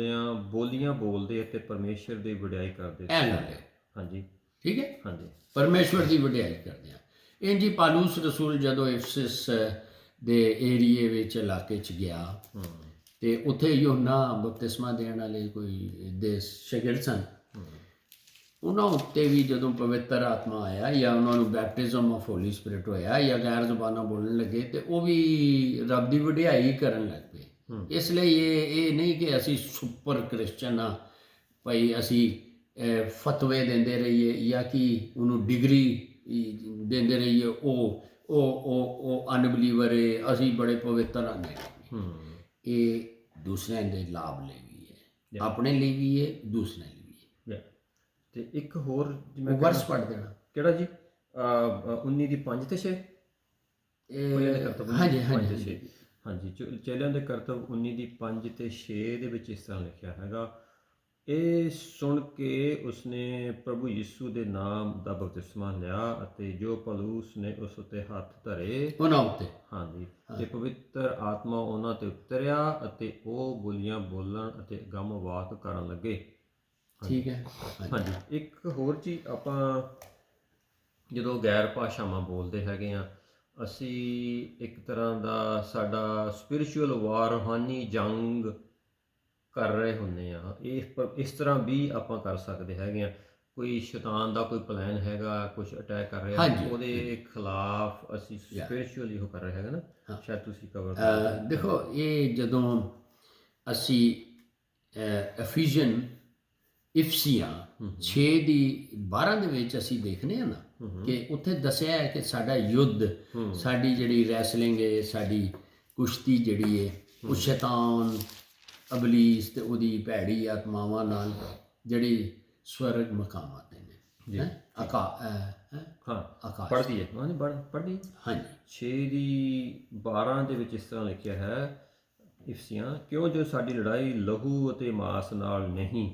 ਬੋਲੀਆਂ ਬੋਲਦੇ ਅਤੇ ਪਰਮੇਸ਼ਰ ਦੀ ਵਡਿਆਈ ਕਰਦੇ ਸੀ। ਹਾਂਜੀ, ਠੀਕ ਹੈ, ਹਾਂਜੀ, ਪਰਮੇਸ਼ਵਰ ਦੀ ਵਡਿਆਈ ਕਰਦੇ ਆ। ਇੰਜ ਹੀ ਪਾਲੂਸ ਰਸੂਲ ਜਦੋਂ ਇਫਸਿਸ ਦੇ ਏਰੀਏ ਵਿੱਚ ਇਲਾਕੇ 'ਚ ਗਿਆ ਤੇ ਉੱਥੇ ਯੋਹੰਨਾ ਬਪਤਿਸਮਾ ਦੇਣ ਵਾਲੇ ਕੋਈ ਦੇ ਸ਼ਾਗਿਰਦ ਸਨ, ਉਹਨਾਂ ਉੱਤੇ ਵੀ ਜਦੋਂ ਪਵਿੱਤਰ ਆਤਮਾ ਆਇਆ ਜਾਂ ਉਹਨਾਂ ਨੂੰ ਬੈਪਟਿਜ਼ਮ ਆਫ ਹੋਲੀ ਸਪਿਰਿਟ ਹੋਇਆ ਜਾਂ ਗੈਰ ਜ਼ੁਬਾਨਾਂ ਬੋਲਣ ਲੱਗੇ ਤੇ ਉਹ ਵੀ ਰੱਬ ਦੀ ਵਡਿਆਈ ਕਰਨ ਲੱਗ ਪਏ। ਇਸ ਲਈ ਇਹ ਨਹੀਂ ਕਿ ਅਸੀਂ ਸੁਪਰ ਕ੍ਰਿਸਚਨ ਆ ਭਾਈ, ਅਸੀਂ ਫਤਵੇ ਦਿੰਦੇ ਰਹੀਏ ਜਾਂ ਕਿ ਉਹਨੂੰ ਡਿਗਰੀ ਦਿੰਦੇ ਰਹੀਏ ਉਹ ਅਨਬਲੀਵਰ ਹੈ, ਅਸੀਂ ਬੜੇ ਪਵਿੱਤਰ ਹਾਂ। ਇਹ ਦੂਸਰਿਆਂ ਦੇ ਲਾਭ ਲਈ ਵੀ ਹੈ, ਆਪਣੇ ਲਈ ਵੀ ਹੈ, ਦੂਸਰਿਆਂ ਲਈ ਵੀ ਹੈ। ਤੇ ਇੱਕ ਹੋਰ ਜਿਵੇਂ ਵਰਸ ਪੜ੍ਹ ਦੇਣਾ, ਕਿਹੜਾ ਜੀ? 19 ਦੀ 5 ਤੇ 6। ਹਾਂਜੀ ਹਾਂਜੀ ਹਾਂਜੀ, ਚੇਲਿਆਂ ਦੇ ਕਰਤੱਵ 19 ਦੀ 5 ਤੇ 6 ਦੇ ਵਿੱਚ ਇਸ ਤਰ੍ਹਾਂ ਲਿਖਿਆ ਹੈਗਾ, ਇਹ ਸੁਣ ਕੇ ਉਸਨੇ ਪ੍ਰਭੂ ਯਿਸੂ ਦੇ ਨਾਮ ਦਾ ਬਪਤਿਸਮਾ ਲਿਆ ਅਤੇ ਜੋ ਪੌਲੁਸ ਨੇ ਉਸ ਉੱਤੇ ਹੱਥ ਧਰੇ ਉਹਨਾਂ ਉੱਤੇ, ਹਾਂਜੀ, ਤੇ ਪਵਿੱਤਰ ਆਤਮਾ ਉਹਨਾਂ ਤੇ ਉਤਰਿਆ ਅਤੇ ਉਹ ਬੋਲੀਆਂ ਬੋਲਣ ਅਤੇ ਗਮਵਾਕ ਕਰਨ ਲੱਗੇ। ਠੀਕ ਹੈ, ਹਾਂਜੀ। ਇੱਕ ਹੋਰ ਚੀਜ਼, ਆਪਾਂ ਜਦੋਂ ਗੈਰ ਭਾਸ਼ਾਵਾਂ ਬੋਲਦੇ ਹੈਗੇ ਆ, ਅਸੀਂ ਇੱਕ ਤਰ੍ਹਾਂ ਦਾ ਸਾਡਾ ਸਪਿਰਿਚੁਅਲ ਵਾਰ, ਰੂਹਾਨੀ ਜੰਗ ਕਰ ਰਹੇ ਹੁੰਦੇ ਆ। ਇਸ ਤਰ੍ਹਾਂ ਵੀ ਆਪਾਂ ਕਰ ਸਕਦੇ ਹੈਗੇ ਆ। ਕੋਈ ਸ਼ੈਤਾਨ ਦਾ ਕੋਈ ਪਲਾਨ ਹੈਗਾ, ਕੁਝ ਅਟੈਕ ਕਰ ਰਿਹਾ, ਉਹਦੇ ਖਿਲਾਫ ਅਸੀਂ ਸਪਿਰਿਚੁਅਲੀ ਉਹ ਕਰ ਰਹੇ ਹੈਗੇ ਨਾ। ਸ਼ਾਇਦ ਤੁਸੀਂ ਕਵਰ ਦੇਖੋ, ਇਹ ਜਦੋਂ ਅਸੀਂ ਇਫਸੀਆਂ 6 ਦੀ 12 ਦੇ ਵਿੱਚ ਅਸੀਂ ਦੇਖਦੇ ਹਾਂ ਨਾ ਕਿ ਉੱਥੇ ਦੱਸਿਆ ਹੈ ਕਿ ਸਾਡਾ ਯੁੱਧ, ਸਾਡੀ ਜਿਹੜੀ ਰੈਸਲਿੰਗ ਹੈ, ਸਾਡੀ ਕੁਸ਼ਤੀ ਜਿਹੜੀ ਹੈ, ਉਹ ਸ਼ੈਤਾਨ, ਅਬਲੀਸ ਤੇ ਉਹਦੀ ਭੈੜੀ ਆਤਮਾਵਾਂ ਨਾਲ ਜਿਹੜੀ ਸਵਰਗ ਮਕਾਮਾਂ ਤੇ ਨੇ। ਹਾਂ, ਪੜ੍ਹਦੀ ਹੈ, ਪੜ੍ਹਦੀ। ਹਾਂਜੀ, 6 ਦੀ 12 ਦੇ ਵਿੱਚ ਇਸ ਤਰ੍ਹਾਂ ਲਿਖਿਆ ਹੈ ਇਫਸੀਆਂ, ਕਿਉਂ ਜੋ ਸਾਡੀ ਲੜਾਈ ਲਹੂ ਅਤੇ ਮਾਸ ਨਾਲ ਨਹੀਂ,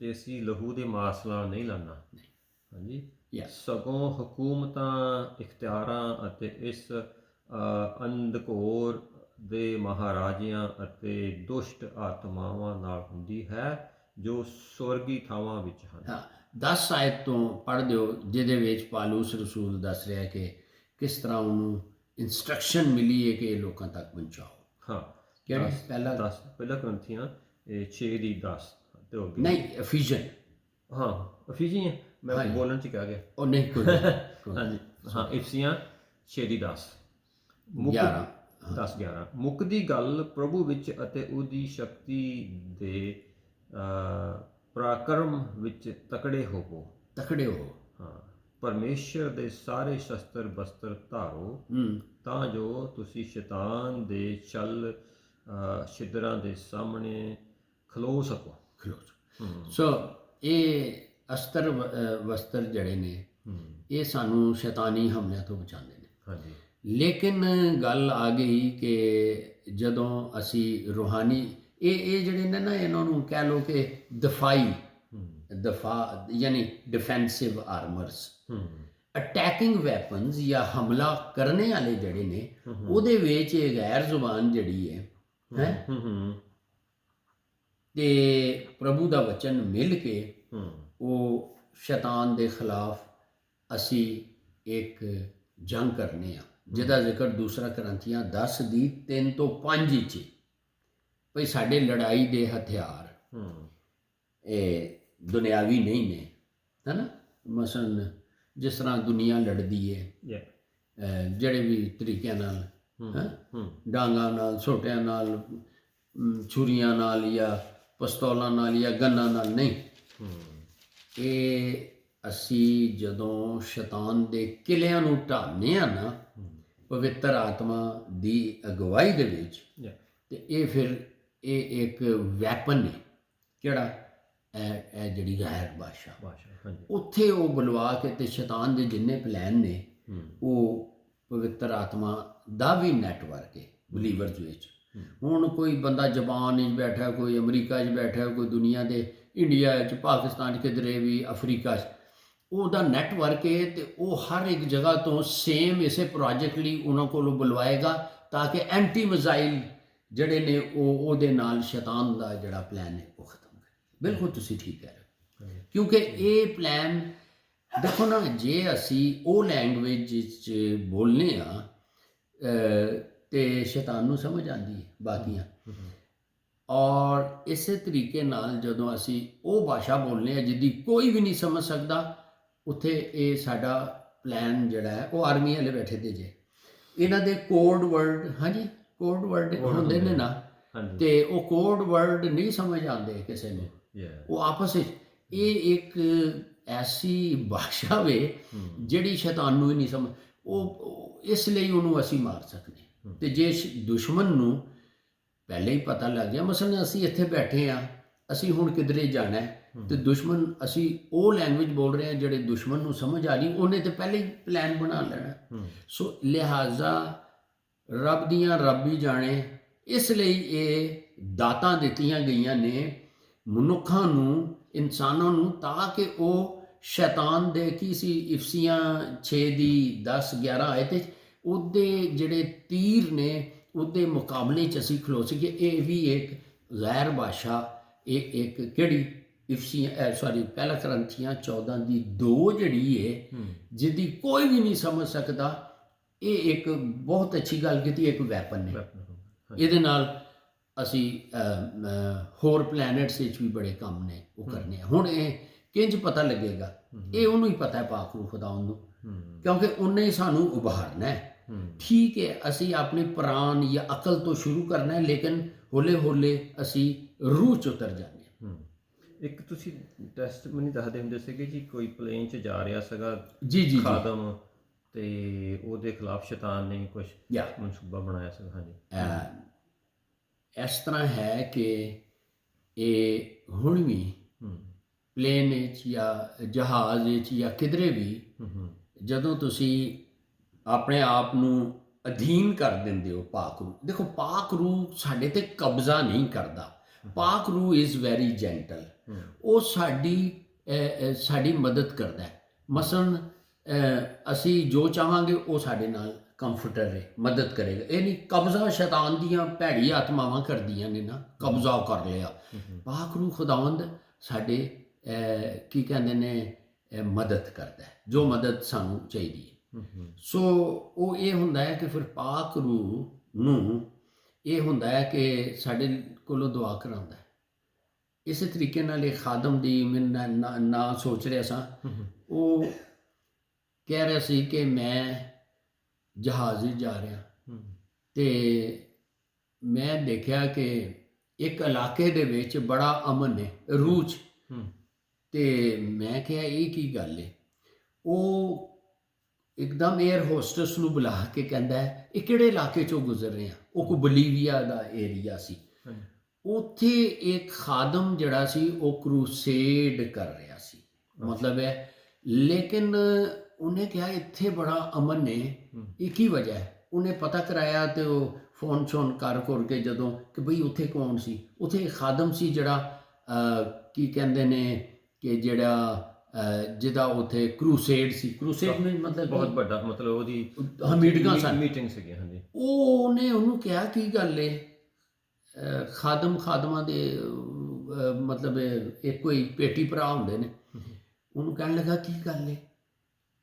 ਤੇ ਅਸੀਂ ਲਹੂ ਦੇ ਮਾਸ ਨਾਲ ਨਹੀਂ ਲੜਨਾ। ਹਾਂਜੀ, ਸਗੋਂ ਹਕੂਮਤਾਂ, ਇਖਤਿਆਰਾਂ ਅਤੇ ਇਸ ਅੰਧਕੋਰ ਦੇ ਮਹਾਰਾਜਿਆਂ ਅਤੇ ਦੁਸ਼ਟ ਆਤਮਾਵਾਂ ਨਾਲ ਹੁੰਦੀ ਹੈ ਜੋ ਸਵਰਗੀ ਥਾਵਾਂ ਵਿੱਚ ਹਨ। 10 ਆਇਤ ਤੋਂ ਪੜ੍ਹ ਦਿਓ, ਜਿਹਦੇ ਵਿੱਚ ਪਾਲੂਸ ਰਸੂਲ ਦੱਸ ਰਿਹਾ ਕਿ ਕਿਸ ਤਰ੍ਹਾਂ ਉਹਨੂੰ ਇੰਸਟਰਕਸ਼ਨ ਮਿਲੀ ਹੈ ਕਿ ਲੋਕਾਂ ਤੱਕ ਪਹੁੰਚਾਓ। ਹਾਂ, ਕਿਹੜੀ? ਪਹਿਲਾ ਕਰੰਥੀਆਂ 6 ਦੀ 10 ਤੇ ਹੋ ਗਈ। ਨਹੀਂ, ਅਫੀਜ਼ਨ। ਹਾਂ, ਅਫੀਜ਼ੀਆਂ ਮੈਂ ਬੋਲਣ ਚ ਕਹਿ ਗਿਆ। ਉਹ ਨਹੀਂ, ਕੋਈ ਹਾਂਜੀ, ਹਾਂ, ਇਫਸੀਆਂ 6 ਦੀ 10 11 10-11। ਮੁੱਕਦੀ ਗੱਲ ਪ੍ਰਭੂ ਵਿੱਚ ਅਤੇ ਉਹਦੀ ਸ਼ਕਤੀ ਦੇ ਪਰਾਕਰਮ ਵਿੱਚ ਤਕੜੇ ਹੋਵੋ। ਹਾਂ, ਪਰਮੇਸ਼ਰ ਦੇ ਸਾਰੇ ਸ਼ਸਤਰ ਬਸਤਰ ਧਾਰੋ ਤਾਂ ਜੋ ਤੁਸੀਂ ਸ਼ੈਤਾਨ ਦੇ ਛਲ ਛਿਦਰਾਂ ਦੇ ਸਾਹਮਣੇ ਖਲੋ ਸਕੋ। ਸੋ ਇਹ ਅਸਤਰ ਵਸਤਰ ਜਿਹੜੇ ਨੇ, ਇਹ ਸਾਨੂੰ ਸ਼ੈਤਾਨੀ ਹਮਲਿਆਂ ਤੋਂ ਬਚਾਉਂਦੇ ਨੇ। ਹਾਂਜੀ, ਲੇਕਿਨ ਗੱਲ ਆ ਗਈ ਕਿ ਜਦੋਂ ਅਸੀਂ ਰੂਹਾਨੀ ਇਹ ਜਿਹੜੇ ਨੇ ਨਾ, ਇਹਨਾਂ ਨੂੰ ਕਹਿ ਲਓ ਕਿ ਦਫਾ ਯਾਨੀ ਡਿਫੈਂਸਿਵ ਆਰਮਰਸ, ਅਟੈਕਿੰਗ ਵੈਪਨਸ ਜਾਂ ਹਮਲਾ ਕਰਨੇ ਵਾਲੇ ਜਿਹੜੇ ਨੇ, ਉਹਦੇ ਵਿੱਚ ਇਹ ਗੈਰ ਜ਼ੁਬਾਨ ਜਿਹੜੀ ਹੈ ਤੇ ਪ੍ਰਭੂ ਦਾ ਵਚਨ ਮਿਲ ਕੇ ਉਹ ਸ਼ੈਤਾਨ ਦੇ ਖਿਲਾਫ ਅਸੀਂ ਇੱਕ ਜੰਗ ਕਰਨੇ ਆ, ਜਿਹਦਾ ਜ਼ਿਕਰ ਦੂਸਰਾ ਗ੍ਰੰਥੀਆਂ 10 ਦੀ 3 ਤੋਂ 5 ਵਿੱਚ ਭਈ ਸਾਡੇ ਲੜਾਈ ਦੇ ਹਥਿਆਰ ਇਹ ਦੁਨਿਆਵੀ ਨਹੀਂ ਨੇ, ਹੈ ਨਾ। ਮਸਲਨ ਜਿਸ ਤਰ੍ਹਾਂ ਦੁਨੀਆ ਲੜਦੀ ਹੈ ਜਿਹੜੇ ਵੀ ਤਰੀਕਿਆਂ ਨਾਲ, ਡਾਂਗਾਂ ਨਾਲ, ਛੋਟਿਆਂ ਨਾਲ, ਛੁਰੀਆਂ ਨਾਲ ਜਾਂ ਪਿਸਤੌਲਾਂ ਨਾਲ ਜਾਂ ਗੰਨਾਂ ਨਾਲ ਨਹੀਂ। ਇਹ ਅਸੀਂ ਜਦੋਂ ਸ਼ੈਤਾਨ ਦੇ ਕਿਲਿਆਂ ਨੂੰ ਢਾਉਂਦੇ ਹਾਂ ਨਾ ਪਵਿੱਤਰ ਆਤਮਾ ਦੀ ਅਗਵਾਈ ਦੇ ਵਿੱਚ, ਤੇ ਇਹ ਫਿਰ ਇਹ ਇੱਕ ਵੈਪਨ ਹੈ। ਕਿਹੜਾ? ਇਹ ਜਿਹੜੀ ਗੈਰ ਭਾਸ਼ਾ, ਉੱਥੇ ਉਹ ਬੁਲਵਾ ਕੇ ਤੇ ਸ਼ੈਤਾਨ ਦੇ ਜਿੰਨੇ ਪਲਾਨ ਨੇ ਉਹ ਪਵਿੱਤਰ ਆਤਮਾ ਦਾ ਵੀ ਨੈਟਵਰਕ ਹੈ ਬਲੀਵਰਸ ਵਿੱਚ। ਹੁਣ ਕੋਈ ਬੰਦਾ ਜਾਪਾਨ ਵਿੱਚ ਬੈਠਾ, ਕੋਈ ਅਮਰੀਕਾ 'ਚ ਬੈਠਾ, ਕੋਈ ਦੁਨੀਆ ਦੇ ਇੰਡੀਆ 'ਚ, ਪਾਕਿਸਤਾਨ 'ਚ, ਕਿਧਰੇ ਵੀ ਅਫਰੀਕਾ 'ਚ, ਉਹਦਾ ਨੈਟਵਰਕ ਹੈ ਤੇ ਉਹ ਹਰ ਇੱਕ ਜਗ੍ਹਾ ਤੋਂ ਸੇਮ ਇਸੇ ਪ੍ਰੋਜੈਕਟ ਲਈ ਉਹਨਾਂ ਕੋਲੋਂ ਬੁਲਵਾਏਗਾ ਤਾਂ ਕਿ ਐਂਟੀ ਮਿਜ਼ਾਈਲ ਜਿਹੜੇ ਨੇ ਉਹ ਉਹਦੇ ਨਾਲ ਸ਼ੈਤਾਨ ਦਾ ਜਿਹੜਾ ਪਲਾਨ ਹੈ ਉਹ ਖਤਮ ਕਰੇ। ਬਿਲਕੁਲ ਤੁਸੀਂ ਠੀਕ ਕਹਿ ਰਹੇ ਹੋ, ਕਿਉਂਕਿ ਇਹ ਪਲਾਨ ਦੇਖੋ ਨਾ, ਜੇ ਅਸੀਂ ਉਹ ਲੈਂਗੁਏਜ 'ਚ ਬੋਲਨੇ ਆ ਤੇ ਸ਼ੈਤਾਨ ਨੂੰ ਸਮਝ ਆਉਂਦੀ ਹੈ ਬਾਕੀਆਂ, ਔਰ ਇਸੇ ਤਰੀਕੇ ਨਾਲ ਜਦੋਂ ਅਸੀਂ ਉਹ ਭਾਸ਼ਾ ਬੋਲਨੇ ਆ ਜਿਹਦੀ ਕੋਈ ਵੀ ਨਹੀਂ ਸਮਝ ਸਕਦਾ, ਉੱਥੇ ਇਹ ਸਾਡਾ ਪਲਾਨ ਜਿਹੜਾ ਹੈ ਉਹ ਆਰਮੀ ਵਾਲੇ ਬੈਠੇ ਤੇ ਜੇ ਇਹਨਾਂ ਦੇ ਕੋਡ ਵਰਡ, ਹਾਂਜੀ ਕੋਡ ਵਰਡ ਹੁੰਦੇ ਨੇ ਨਾ, ਤੇ ਉਹ ਕੋਡ ਵਰਡ ਨਹੀਂ ਸਮਝ ਆਉਂਦੇ ਕਿਸੇ ਨੂੰ, ਉਹ ਆਪਸ ਵਿੱਚ ਇਹ ਇੱਕ ਐਸੀ ਭਾਸ਼ਾ ਵੇ ਜਿਹੜੀ ਸ਼ੈਤਾਨ ਨੂੰ ਹੀ ਨਹੀਂ ਸਮਝ, ਉਹ ਇਸ ਲਈ ਉਹਨੂੰ ਅਸੀਂ ਮਾਰ ਸਕਦੇ। ਤੇ ਜੇ ਦੁਸ਼ਮਣ ਨੂੰ ਪਹਿਲੇ ਹੀ ਪਤਾ ਲੱਗ ਗਿਆ, ਮਸਲਨ ਅਸੀਂ ਇੱਥੇ ਬੈਠੇ ਹਾਂ, ਅਸੀਂ ਹੁਣ ਕਿਧਰੇ ਜਾਣਾ ਤੇ ਦੁਸ਼ਮਣ, ਅਸੀਂ ਉਹ ਲੈਂਗੁਏਜ ਬੋਲ ਰਹੇ ਹਾਂ ਜਿਹੜੇ ਦੁਸ਼ਮਣ ਨੂੰ ਸਮਝ ਆ ਰਹੀ, ਉਹਨੇ ਤੇ ਪਹਿਲੇ ਹੀ ਪਲਾਨ ਬਣਾ ਲੈਣਾ। ਸੋ ਲਿਹਾਜ਼ਾ ਰੱਬ ਦੀਆਂ ਰੱਬ ਹੀ ਜਾਣੇ, ਇਸ ਲਈ ਇਹ ਦਾਤਾਂ ਦਿੱਤੀਆਂ ਗਈਆਂ ਨੇ ਮਨੁੱਖਾਂ ਨੂੰ, ਇਨਸਾਨਾਂ ਨੂੰ, ਤਾਂ ਕਿ ਉਹ ਸ਼ੈਤਾਨ ਦੇ ਕੀ ਸੀ ਇਫਸੀਆਂ 6 ਦੀ 10 11 ਆਏ ਤੇ ਉਹਦੇ ਜਿਹੜੇ ਤੀਰ ਨੇ ਉਹਦੇ ਮੁਕਾਬਲੇ 'ਚ ਅਸੀਂ ਖਲੋ ਸਕੇ। ਇਹ ਵੀ ਇੱਕ ਗੈਰ ਭਾਸ਼ਾ, ਇਹ ਇੱਕ ਕਿਹੜੀ ਪਹਿਲਾ ਗ੍ਰੰਥੀਆਂ 14 ਦੀ 2 ਜਿਹੜੀ ਹੈ ਜਿਹਦੀ ਕੋਈ ਵੀ ਨਹੀਂ ਸਮਝ ਸਕਦਾ, ਇਹ ਇੱਕ ਬਹੁਤ ਅੱਛੀ ਗੱਲ ਕੀਤੀ, ਇੱਕ ਵੈਪਨ ਹੈ। ਇਹਦੇ ਨਾਲ ਅਸੀਂ ਹੋਰ ਪਲੈਨਟਸ ਵਿੱਚ ਵੀ ਬੜੇ ਕੰਮ ਨੇ ਉਹ ਕਰਨੇ ਆ। ਹੁਣ ਇਹ ਕਿੰਝ ਪਤਾ ਲੱਗੇਗਾ? ਇਹ ਉਹਨੂੰ ਹੀ ਪਤਾ ਹੈ, ਪਾਕ ਰੂਹ ਖੁਦਾ ਨੂੰ, ਕਿਉਂਕਿ ਉਹਨੇ ਹੀ ਸਾਨੂੰ ਉਭਾਰਨਾ ਹੈ। ਠੀਕ ਹੈ, ਅਸੀਂ ਆਪਣੀ ਪ੍ਰਾਣ ਜਾਂ ਅਕਲ ਤੋਂ ਸ਼ੁਰੂ ਕਰਨਾ ਹੈ, ਲੇਕਿਨ ਹੌਲੇ ਹੌਲੇ ਅਸੀਂ ਰੂਹ 'ਚ ਉਤਰ ਜਾਂਦੇ ਹਾਂ। ਇੱਕ ਤੁਸੀਂ ਟੈਸਟ ਮੈਨੂੰ ਦੱਸਦੇ ਹੁੰਦੇ ਸੀਗੇ ਜੀ, ਕੋਈ ਪਲੇਨ 'ਚ ਜਾ ਰਿਹਾ ਸੀਗਾ ਜੀ ਖਾਦਮ, ਤੇ ਉਹਦੇ ਖਿਲਾਫ ਸ਼ੈਤਾਨ ਨੇ ਕੁਝ ਮਨਸੂਬਾ ਬਣਾਇਆ ਸੀ। ਹਾਂਜੀ, ਇਸ ਤਰ੍ਹਾਂ ਹੈ ਕਿ ਇਹ ਹੁਣ ਵੀ ਪਲੇਨ ਵਿੱਚ ਜਾਂ ਜਹਾਜ਼ ਵਿੱਚ ਜਾਂ ਕਿਧਰੇ ਵੀ ਜਦੋਂ ਤੁਸੀਂ ਆਪਣੇ ਆਪ ਨੂੰ ਅਧੀਨ ਕਰ ਦਿੰਦੇ ਹੋ ਪਾਕ ਰੂਹ, ਦੇਖੋ ਪਾਕ ਰੂਹ ਸਾਡੇ ਤੇ ਕਬਜ਼ਾ ਨਹੀਂ ਕਰਦਾ। ਪਾਕ ਰੂਹ ਇਜ਼ ਵੈਰੀ ਜੈਂਟਲ, ਉਹ ਸਾਡੀ ਮਦਦ ਕਰਦਾ ਹੈ। ਮਸਲਨ ਅਸੀਂ ਜੋ ਚਾਹਾਂਗੇ ਉਹ ਸਾਡੇ ਨਾਲ ਕੰਫਰਟਰ ਹੈ, ਮਦਦ ਕਰੇਗਾ। ਇਹ ਨਹੀਂ ਕਬਜ਼ਾ ਸ਼ੈਤਾਨ ਦੀਆਂ ਭੈੜੀ ਆਤਮਾਵਾਂ ਕਰਦੀਆਂ ਨੇ ਨਾ, ਕਬਜ਼ਾ ਕਰ ਲਿਆ। ਪਾਕ ਰੂਹ ਖੁਦਾਵੰਦ ਸਾਡੇ ਕੀ ਕਹਿੰਦੇ ਨੇ ਮਦਦ ਕਰਦਾ ਹੈ, ਜੋ ਮਦਦ ਸਾਨੂੰ ਚਾਹੀਦੀ ਹੈ। ਸੋ ਉਹ ਇਹ ਹੁੰਦਾ ਹੈ ਕਿ ਫਿਰ ਪਾਕ ਰੂਹ ਨੂੰ ਇਹ ਹੁੰਦਾ ਹੈ ਕਿ ਸਾਡੇ ਕੋਲੋਂ ਦੁਆ ਕਰਾਉਂਦਾ ਹੈ। ਇਸੇ ਤਰੀਕੇ ਨਾਲ ਇਹ ਖਾਦਮ ਦੀ ਮੈਂ ਨਾ ਸੋਚ ਰਿਹਾ ਸਾਂ, ਉਹ ਕਹਿ ਰਿਹਾ ਸੀ ਕਿ ਮੈਂ ਜਹਾਜ਼ ਵਿੱਚ ਜਾ ਰਿਹਾ ਤੇ ਮੈਂ ਦੇਖਿਆ ਕਿ ਇੱਕ ਇਲਾਕੇ ਦੇ ਵਿੱਚ ਬੜਾ ਅਮਨ ਹੈ ਰੂਹ 'ਚ, ਤੇ ਮੈਂ ਕਿਹਾ ਇਹ ਕੀ ਗੱਲ ਹੈ? ਉਹ ਇੱਕਦਮ 에ਅਰ ਹੋਸਟਸ ਨੂੰ ਬੁਲਾ ਕੇ ਕਹਿੰਦਾ ਹੈ ਇਹ ਕਿਹੜੇ ਇਲਾਕੇ 'ਚੋਂ ਗੁਜ਼ਰ ਰਹੇ ਆ? ਉਹ ਕੋਈ ਬੋਲੀਵੀਆ ਦਾ ਏਰੀਆ ਸੀ। ਉੱਥੇ ਇੱਕ ਖਾਦਮ ਜਿਹੜਾ ਸੀ ਉਹ ਕਰੂਸੇਡ ਕਰ ਰਿਹਾ ਸੀ, ਮਤਲਬ ਹੈ, ਲੇਕਿਨ ਉਹਨੇ ਕਿਹਾ ਇੱਥੇ ਬੜਾ ਅਮਨ ਨੇ, ਇਹ ਕੀ ਵਜ੍ਹਾ ਹੈ? ਉਹਨੇ ਪਤਾ ਕਰਾਇਆ ਤੇ ਉਹ ਫੋਨ ਕਰ ਕੇ ਜਦੋਂ ਕਿ ਬਈ ਉੱਥੇ ਕੌਣ ਸੀ, ਉੱਥੇ ਖਾਦਮ ਸੀ ਜਿਹੜਾ ਕੀ ਕਹਿੰਦੇ ਨੇ ਕਿ ਜਿਹੜਾ ਜਿਹਦਾ ਉੱਥੇ ਕਰੂਸੇਡ ਸੀ। ਕਰੂਸੇਡ ਮਤਲਬ ਬਹੁਤ ਵੱਡਾ, ਮਤਲਬ ਉਹਦੀ ਮੀਟਿੰਗ ਸੀਗੀ। ਹਾਂਜੀ, ਉਹਨੇ ਉਹਨੂੰ ਕਿਹਾ ਕੀ ਗੱਲ ਹੈ? ਖਾਦਮਾਂ ਦੇ ਮਤਲਬ ਇੱਕ ਕੋਈ ਪੇਟੀ ਭਰਾ ਹੁੰਦੇ ਨੇ। ਉਹਨੂੰ ਕਹਿਣ ਲੱਗਾ ਕੀ ਗੱਲ ਹੈ?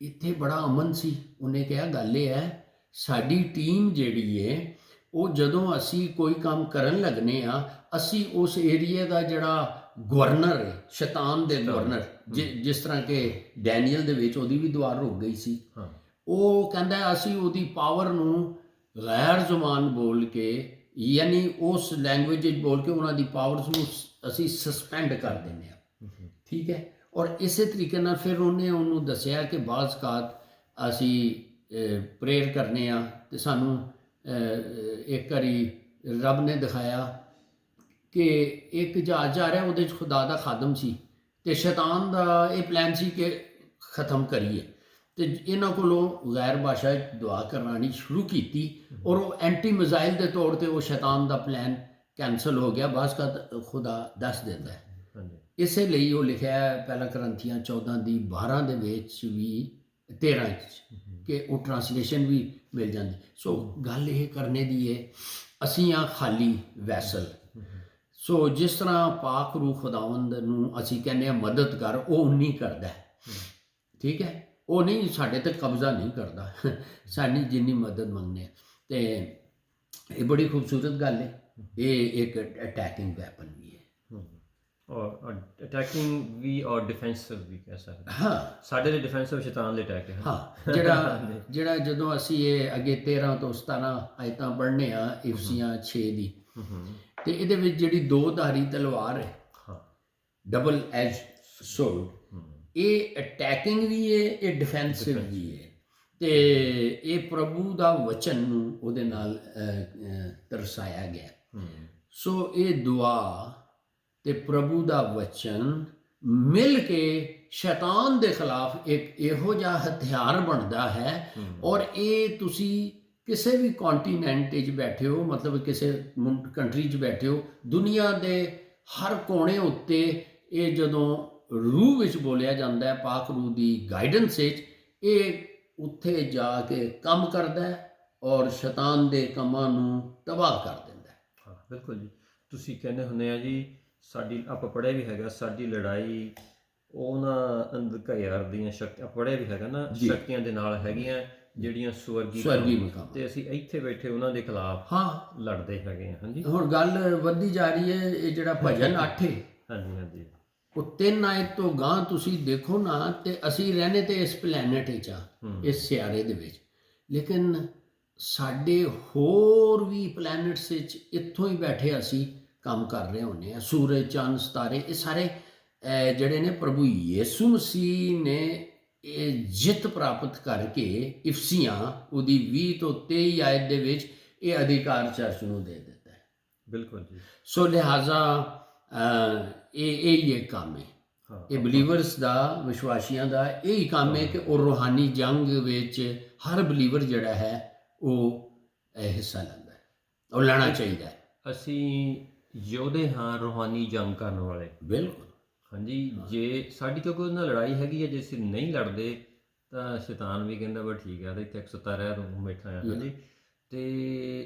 ਇੱਥੇ ਬੜਾ ਅਮਨ ਸੀ। ਉਹਨੇ ਕਿਹਾ ਗੱਲ ਇਹ ਹੈ, ਸਾਡੀ ਟੀਮ ਜਿਹੜੀ ਹੈ ਉਹ ਜਦੋਂ ਅਸੀਂ ਕੋਈ ਕੰਮ ਕਰਨ ਲੱਗਨੇ ਆ, ਅਸੀਂ ਉਸ ਏਰੀਆ ਦਾ ਜਿਹੜਾ ਗਵਰਨਰ ਹੈ, ਸ਼ੈਤਾਨ ਦੇ ਗਵਰਨਰ, ਜਿਸ ਤਰ੍ਹਾਂ ਕਿ ਡੈਨੀਅਲ ਦੇ ਵਿੱਚ ਉਹਦੀ ਵੀ ਦੁਆ ਰੁਕ ਗਈ ਸੀ, ਉਹ ਕਹਿੰਦਾ ਅਸੀਂ ਉਹਦੀ ਪਾਵਰ ਨੂੰ ਗੈਰ ਜ਼ੁਬਾਨ ਬੋਲ ਕੇ, ਯਾਨੀ ਉਸ ਲੈਂਗੁਏਜ ਵਿੱਚ ਬੋਲ ਕੇ ਉਹਨਾਂ ਦੀ ਪਾਵਰਸ ਨੂੰ ਅਸੀਂ ਸਸਪੈਂਡ ਕਰ ਦਿੰਦੇ ਹਾਂ। ਠੀਕ ਹੈ। ਔਰ ਇਸੇ ਤਰੀਕੇ ਨਾਲ ਫਿਰ ਉਹਨੂੰ ਦੱਸਿਆ ਕਿ ਬਾਜ਼ ਕਾਤ ਅਸੀਂ ਪ੍ਰੇਅਰ ਕਰਨੇ ਆ ਤੇ ਸਾਨੂੰ ਇੱਕ ਵਾਰੀ ਰੱਬ ਨੇ ਦਿਖਾਇਆ ਕਿ ਇੱਕ ਜਹਾਜ਼ ਜਾ ਰਿਹਾ, ਉਹਦੇ 'ਚ ਖੁਦਾ ਦਾ ਖਾਦਮ ਸੀ ਤੇ ਸ਼ੈਤਾਨ ਦਾ ਇਹ ਪਲਾਨ ਸੀ ਕਿ ਖ਼ਤਮ ਕਰੀਏ, ਤੇ ਇਹਨਾਂ ਕੋਲੋਂ ਗੈਰ ਭਾਸ਼ਾ ਦੁਆ ਕਰਵਾਉਣੀ ਸ਼ੁਰੂ ਕੀਤੀ ਔਰ ਉਹ ਐਂਟੀ ਮਿਜ਼ਾਈਲ ਦੇ ਤੌਰ 'ਤੇ ਉਹ ਸ਼ੈਤਾਨ ਦਾ ਪਲਾਨ ਕੈਂਸਲ ਹੋ ਗਿਆ। ਬਾਜ਼ ਕਾਤ ਖੁਦਾ ਦੱਸ ਦਿੰਦਾ ਹੈ। ਇਸੇ ਲਈ ਉਹ ਲਿਖਿਆ ਹੈ ਪਹਿਲਾ ਕਰੰਥੀਆਂ 14:12 ਦੇ ਵਿੱਚ ਵੀ 13 'ਚ ਕਿ ਉਹ ਟਰਾਂਸਲੇਸ਼ਨ ਵੀ ਮਿਲ ਜਾਂਦੀ। ਸੋ ਗੱਲ ਇਹ ਕਰਨੇ ਦੀ ਹੈ, ਅਸੀਂ ਆ ਖਾਲੀ ਵੈਸਲ। ਸੋ ਜਿਸ ਤਰ੍ਹਾਂ ਪਾਕ ਰੂਹ ਖੁਦਾਵੰਦ ਨੂੰ ਅਸੀਂ ਕਹਿੰਦੇ ਹਾਂ ਮਦਦ ਕਰ, ਉਹ ਉਨੀ ਕਰਦਾ ਹੈ। ਠੀਕ ਹੈ। ਉਹ ਨਹੀਂ ਸਾਡੇ ਤੇ ਕਬਜ਼ਾ ਨਹੀਂ ਕਰਦਾ, ਸਾਡੀ ਜਿੰਨੀ ਮਦਦ ਮੰਗਦੇ ਆ। ਤੇ ਇਹ ਬੜੀ ਖੂਬਸੂਰਤ ਗੱਲ ਹੈ। ਇਹ ਇੱਕ ਅਟੈਕਿੰਗ ਵੈਪਨ ਵੀ ਹੈ, ਔਰ ਅਟੈਕਿੰਗ ਵੀ ਔਰ ਡਿਫੈਂਸਿਵ ਵੀ ਕਹਿ ਸਕਦੇ ਹਾਂ। ਸਾਡੇ ਲਈ ਡਿਫੈਂਸਿਵ ਸ਼ੈਤਾਨ ਦੇ ਅਟੈਕ ਹੈ। ਹਾਂ, ਜਿਹੜਾ ਜਦੋਂ ਅਸੀਂ ਇਹ ਅੱਗੇ 13 ਤੋਂ 17 ਆਇਤਾਂ ਪੜ੍ਹਨੇ ਆ ਇਫਸੀਆਂ 6 ਦੀ, ਤੇ ਇਹਦੇ ਵਿੱਚ ਜਿਹੜੀ ਦੋ-ਧਾਰੀ ਤਲਵਾਰ ਹੈ, ਡਬਲ ਐਜ ਸੋਰਡ, ਇਹ ਅਟੈਕਿੰਗ ਵੀ ਹੈ, ਇਹ ਡਿਫੈਂਸਿਵ ਵੀ ਹੈ। ਤੇ ਇਹ ਪ੍ਰਭੂ ਦਾ ਵਚਨ ਨੂੰ ਉਹਦੇ ਨਾਲ ਦਰਸਾਇਆ ਗਿਆ। ਸੋ ਇਹ ਦੁਆ ਤੇ ਪ੍ਰਭੂ ਦਾ ਵਚਨ ਮਿਲ ਕੇ ਸ਼ੈਤਾਨ ਦੇ ਖਿਲਾਫ ਇੱਕ ਇਹੋ ਜਿਹਾ ਹਥਿਆਰ ਬਣਦਾ ਹੈ। ਔਰ ਇਹ ਤੁਸੀਂ ਕਿਸੇ ਵੀ ਕੰਟੀਨੈਂਟ 'ਚ ਬੈਠੇ ਹੋ, ਮਤਲਬ ਕਿਸੇ ਕੰਟਰੀ 'ਚ ਬੈਠੇ ਹੋ, ਦੁਨੀਆ ਦੇ ਹਰ ਕੋਨੇ ਉੱਤੇ ਇਹ ਜਦੋਂ ਰੂਹ ਵਿੱਚ ਬੋਲਿਆ ਜਾਂਦਾ ਹੈ, ਪਾਕ ਰੂਹ ਦੀ ਗਾਈਡੈਂਸ ਵਿੱਚ, ਇਹ ਉੱਥੇ ਜਾ ਕੇ ਕੰਮ ਕਰਦਾ ਹੈ ਔਰ ਸ਼ੈਤਾਨ ਦੇ ਕੰਮਾਂ ਨੂੰ ਤਬਾਹ ਕਰ ਦਿੰਦਾ ਹੈ। ਹਾਂ, ਬਿਲਕੁਲ ਜੀ। ਤੁਸੀਂ ਕਹਿੰਦੇ ਹੁੰਦੇ ਆ ਜੀ, ਸਾਡੀ ਆਪਾਂ ਪੜ੍ਹਿਆ ਵੀ ਹੈਗਾ, ਸਾਡੀ ਲੜਾਈ ਉਹਨਾਂ ਅੰਧਕਾਰ ਦੀਆਂ ਸ਼ਕਤੀਆਂ, ਪੜ੍ਹਿਆ ਵੀ ਹੈਗਾ ਨਾ, ਸ਼ਕਤੀਆਂ ਦੇ ਨਾਲ ਹੈਗੀਆਂ ਜਿਹੜੀਆਂ ਸਵਰਗੀ ਮਕਾਮ, ਤੇ ਅਸੀਂ ਇੱਥੇ ਬੈਠੇ ਉਹਨਾਂ ਦੇ ਖਿਲਾਫ ਲੜਦੇ ਹੈਗੇ ਆ। ਹਾਂਜੀ, ਹੁਣ ਗੱਲ ਵੱਧਦੀ ਜਾ ਰਹੀ ਹੈ। ਇਹ ਜਿਹੜਾ ਭਜਨ 8 ਹੈ, ਹਾਂਜੀ ਹਾਂਜੀ, ਉਹ 3 ਆਇਤ ਤੋਂ ਗਾਂ ਤੁਸੀਂ ਦੇਖੋ ਨਾ, ਤੇ ਅਸੀਂ ਰਹਿੰਦੇ ਤੇ ਇਸ ਪਲੈਨਟ 'ਚ ਆ, ਇਸ ਸਿਆਰੇ ਦੇ ਵਿੱਚ, ਲੇਕਿਨ ਸਾਡੇ ਹੋਰ ਵੀ ਪਲੈਨਟਸ ਵਿੱਚ ਇੱਥੋਂ ਹੀ ਬੈਠੇ ਅਸੀਂ ਕੰਮ ਕਰ ਰਹੇ ਹੁੰਦੇ ਆ। ਸੂਰਜ, ਚੰਨ, ਸਿਤਾਰੇ, ਇਹ ਸਾਰੇ ਜਿਹੜੇ ਨੇ ਪ੍ਰਭੂ ਯਿਸੂ ਮਸੀਹ ਨੇ ਇਹ ਜਿੱਤ ਪ੍ਰਾਪਤ ਕਰਕੇ ਇਫਸੀਆਂ ਉਹਦੀ 20 ਤੋਂ 23 ਆਇਤ ਦੇ ਵਿੱਚ ਇਹ ਅਧਿਕਾਰ ਚਰਚ ਨੂੰ ਦੇ ਦਿੱਤਾ ਹੈ। ਬਿਲਕੁਲ ਜੀ। ਸੋ ਲਿਹਾਜ਼ਾ ਇਹ ਕੰਮ ਹੈ, ਇਹ ਬਲੀਵਰਸ ਦਾ, ਵਿਸ਼ਵਾਸੀਆਂ ਦਾ ਇਹ ਹੀ ਕੰਮ ਹੈ ਕਿ ਉਹ ਰੂਹਾਨੀ ਜੰਗ ਵਿੱਚ ਹਰ ਬਲੀਵਰ ਜਿਹੜਾ ਹੈ ਉਹ ਹਿੱਸਾ ਲੈਂਦਾ ਹੈ, ਉਹ ਲੈਣਾ ਚਾਹੀਦਾ ਹੈ। ਅਸੀਂ ਯੋਧੇ ਹਾਂ, ਰੂਹਾਨੀ ਜੰਗ ਕਰਨ ਵਾਲੇ। ਬਿਲਕੁਲ। ਹਾਂਜੀ, ਜੇ ਸਾਡੀ ਤਾਂ ਕੋਈ ਨਾਲ ਲੜਾਈ ਹੈਗੀ ਹੈ, ਜੇ ਅਸੀਂ ਨਹੀਂ ਲੜਦੇ ਤਾਂ ਸ਼ੈਤਾਨ ਵੀ ਕਹਿੰਦਾ ਵਾ ਠੀਕ ਹੈ, ਤੇ ਇੱਥੇ ਸੁੱਤਾ ਰਹਿ ਤੂੰ ਬੈਠਾ ਆ। ਹਾਂਜੀ, ਤੇ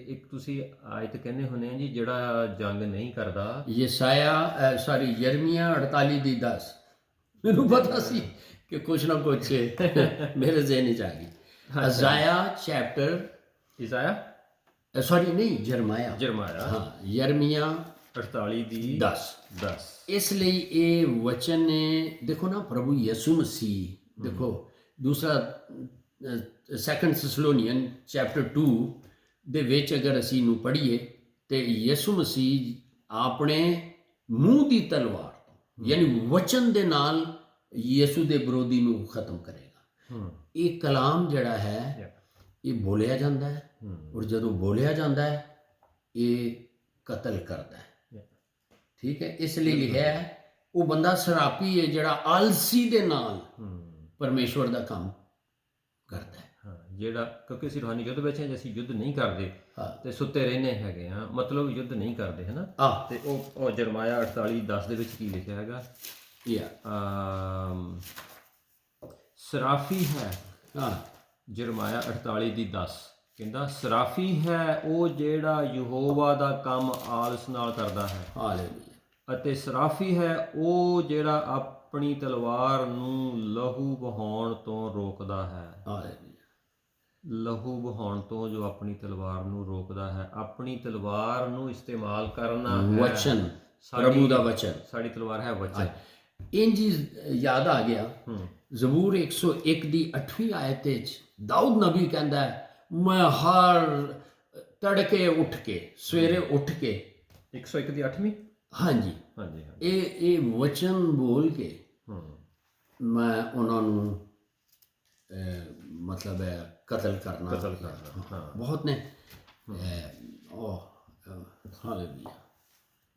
ਇੱਕ ਤੁਸੀਂ ਆਇਤ ਕਹਿੰਦੇ ਹੁੰਦੇ ਆ ਜੀ, ਜਿਹੜਾ ਜੰਗ ਨਹੀਂ ਕਰਦਾ, ਯਰਮੀਆ 48:10। ਮੈਨੂੰ ਪਤਾ ਸੀ ਕਿ ਕੁਛ ਨਾ ਕੁਛ ਮੇਰੇ ਜ਼ਿਹਨ 'ਚ ਆ ਗਈ। ਜਰਮਾਇਆ, ਹਾਂ, ਯਰਮੀਆ 48:10। ਇਸ ਲਈ ਇਹ ਵਚਨ ਨੇ, ਦੇਖੋ ਨਾ, ਪ੍ਰਭੂ ਯਿਸੂ ਮਸੀਹ, ਦੇਖੋ ਦੂਸਰਾ 2 ਥੈਸਲੋਨੀਅਨ ਚੈਪਟਰ 2 ਦੇ ਵਿੱਚ ਅਗਰ ਅਸੀਂ ਨੂੰ ਪੜ੍ਹੀਏ ਤੇ ਯਿਸੂ ਮਸੀਹ ਆਪਣੇ ਮੂੰਹ ਦੀ ਤਲਵਾਰ ਤੋਂ, ਯਾਨੀ ਵਚਨ ਦੇ ਨਾਲ ਯਿਸੂ ਦੇ ਵਿਰੋਧੀ ਨੂੰ ਖਤਮ ਕਰੇਗਾ। ਇਹ ਕਲਾਮ ਜਿਹੜਾ ਹੈ ਇਹ ਬੋਲਿਆ ਜਾਂਦਾ ਹੈ, ਔਰ ਜਦੋਂ ਬੋਲਿਆ ਜਾਂਦਾ ਹੈ ਇਹ ਕਤਲ ਕਰਦਾ ਹੈ। ਠੀਕ ਹੈ। ਇਸ ਲਈ ਲਿਖਿਆ ਹੈ, ਉਹ ਬੰਦਾ ਸਰਾਪੀ ਹੈ ਜਿਹੜਾ ਆਲਸੀ ਦੇ ਨਾਲ ਪਰਮੇਸ਼ਵਰ ਦਾ ਕੰਮ ਕਰਦਾ ਹੈ। ਜਿਹੜਾ, ਕਿਉਂਕਿ ਅਸੀਂ ਰੂਹਾਨੀ ਯੁੱਧ ਵਿੱਚ ਹਾਂ, ਜੇ ਅਸੀਂ ਯੁੱਧ ਨਹੀਂ ਕਰਦੇ ਤੇ ਸੁੱਤੇ ਰਹਿੰਦੇ ਹੈਗੇ ਆ, ਮਤਲਬ ਯੁੱਧ ਨਹੀਂ ਕਰਦੇ, ਹੈ ਨਾ। ਤੇ ਉਹ ਜਰਮਾਇਆ 48:10 ਦੇ ਵਿੱਚ ਕੀ ਲਿਖਿਆ ਹੈਗਾ? ਸਰਾਫੀ ਹੈ। ਜਰਮਾਇਆ 48:10 ਕਹਿੰਦਾ, ਸਰਾਫੀ ਹੈ ਉਹ ਜਿਹੜਾ ਯਹੋਵਾ ਦਾ ਕੰਮ ਆਲਸ ਨਾਲ ਕਰਦਾ ਹੈ। ਹਾਲੇਲੂਇਆ। ਅਤੇ ਸਰਾਫੀ ਹੈ ਉਹ ਜਿਹੜਾ ਆਪਣੀ ਤਲਵਾਰ ਨੂੰ ਲਹੂ ਵਹਾਉਣ ਤੋਂ ਰੋਕਦਾ ਹੈ। ਹਾਲੇਲੂਇਆ। ਲਹੂ ਵਹਾਉਣ ਤੋਂ ਜੋ ਆਪਣੀ ਤਲਵਾਰ ਨੂੰ ਰੋਕਦਾ ਹੈ। ਆਪਣੀ ਤਲਵਾਰ ਨੂੰ ਇਸਤੇਮਾਲ ਕਰਨਾ ਹੈ। ਵਚਨ, ਪ੍ਰਭੂ ਦਾ ਵਚਨ। ਸਾਡੀ ਤਲਵਾਰ ਹੈ ਵਚਨ। ਇੰਜ ਹੀ ਯਾਦ ਆ ਗਿਆ ਜ਼ਬੂਰ 101 ਦੀ 8ਵੀਂ ਆਇਤ ਵਿੱਚ ਦਾਊਦ ਨਬੀ ਕਹਿੰਦਾ ਹੈ, ਮੈਂ ਹਰ ਤੜਕੇ ਉੱਠ ਕੇ, ਸਵੇਰੇ ਉੱਠ ਕੇ 101 ਦੀ 8ਵੀਂ। ਹਾਂਜੀ ਹਾਂਜੀ ਇਹ ਵਚਨ ਬੋਲ ਕੇ ਮੈਂ ਉਹਨਾਂ ਨੂੰ ਮਤਲਬ ਹੈ ਕਤਲ ਕਰਨਾ ਹਾਂ ਬਹੁਤ ਨੇ। ਹਾਲੇਲੂਇਆ।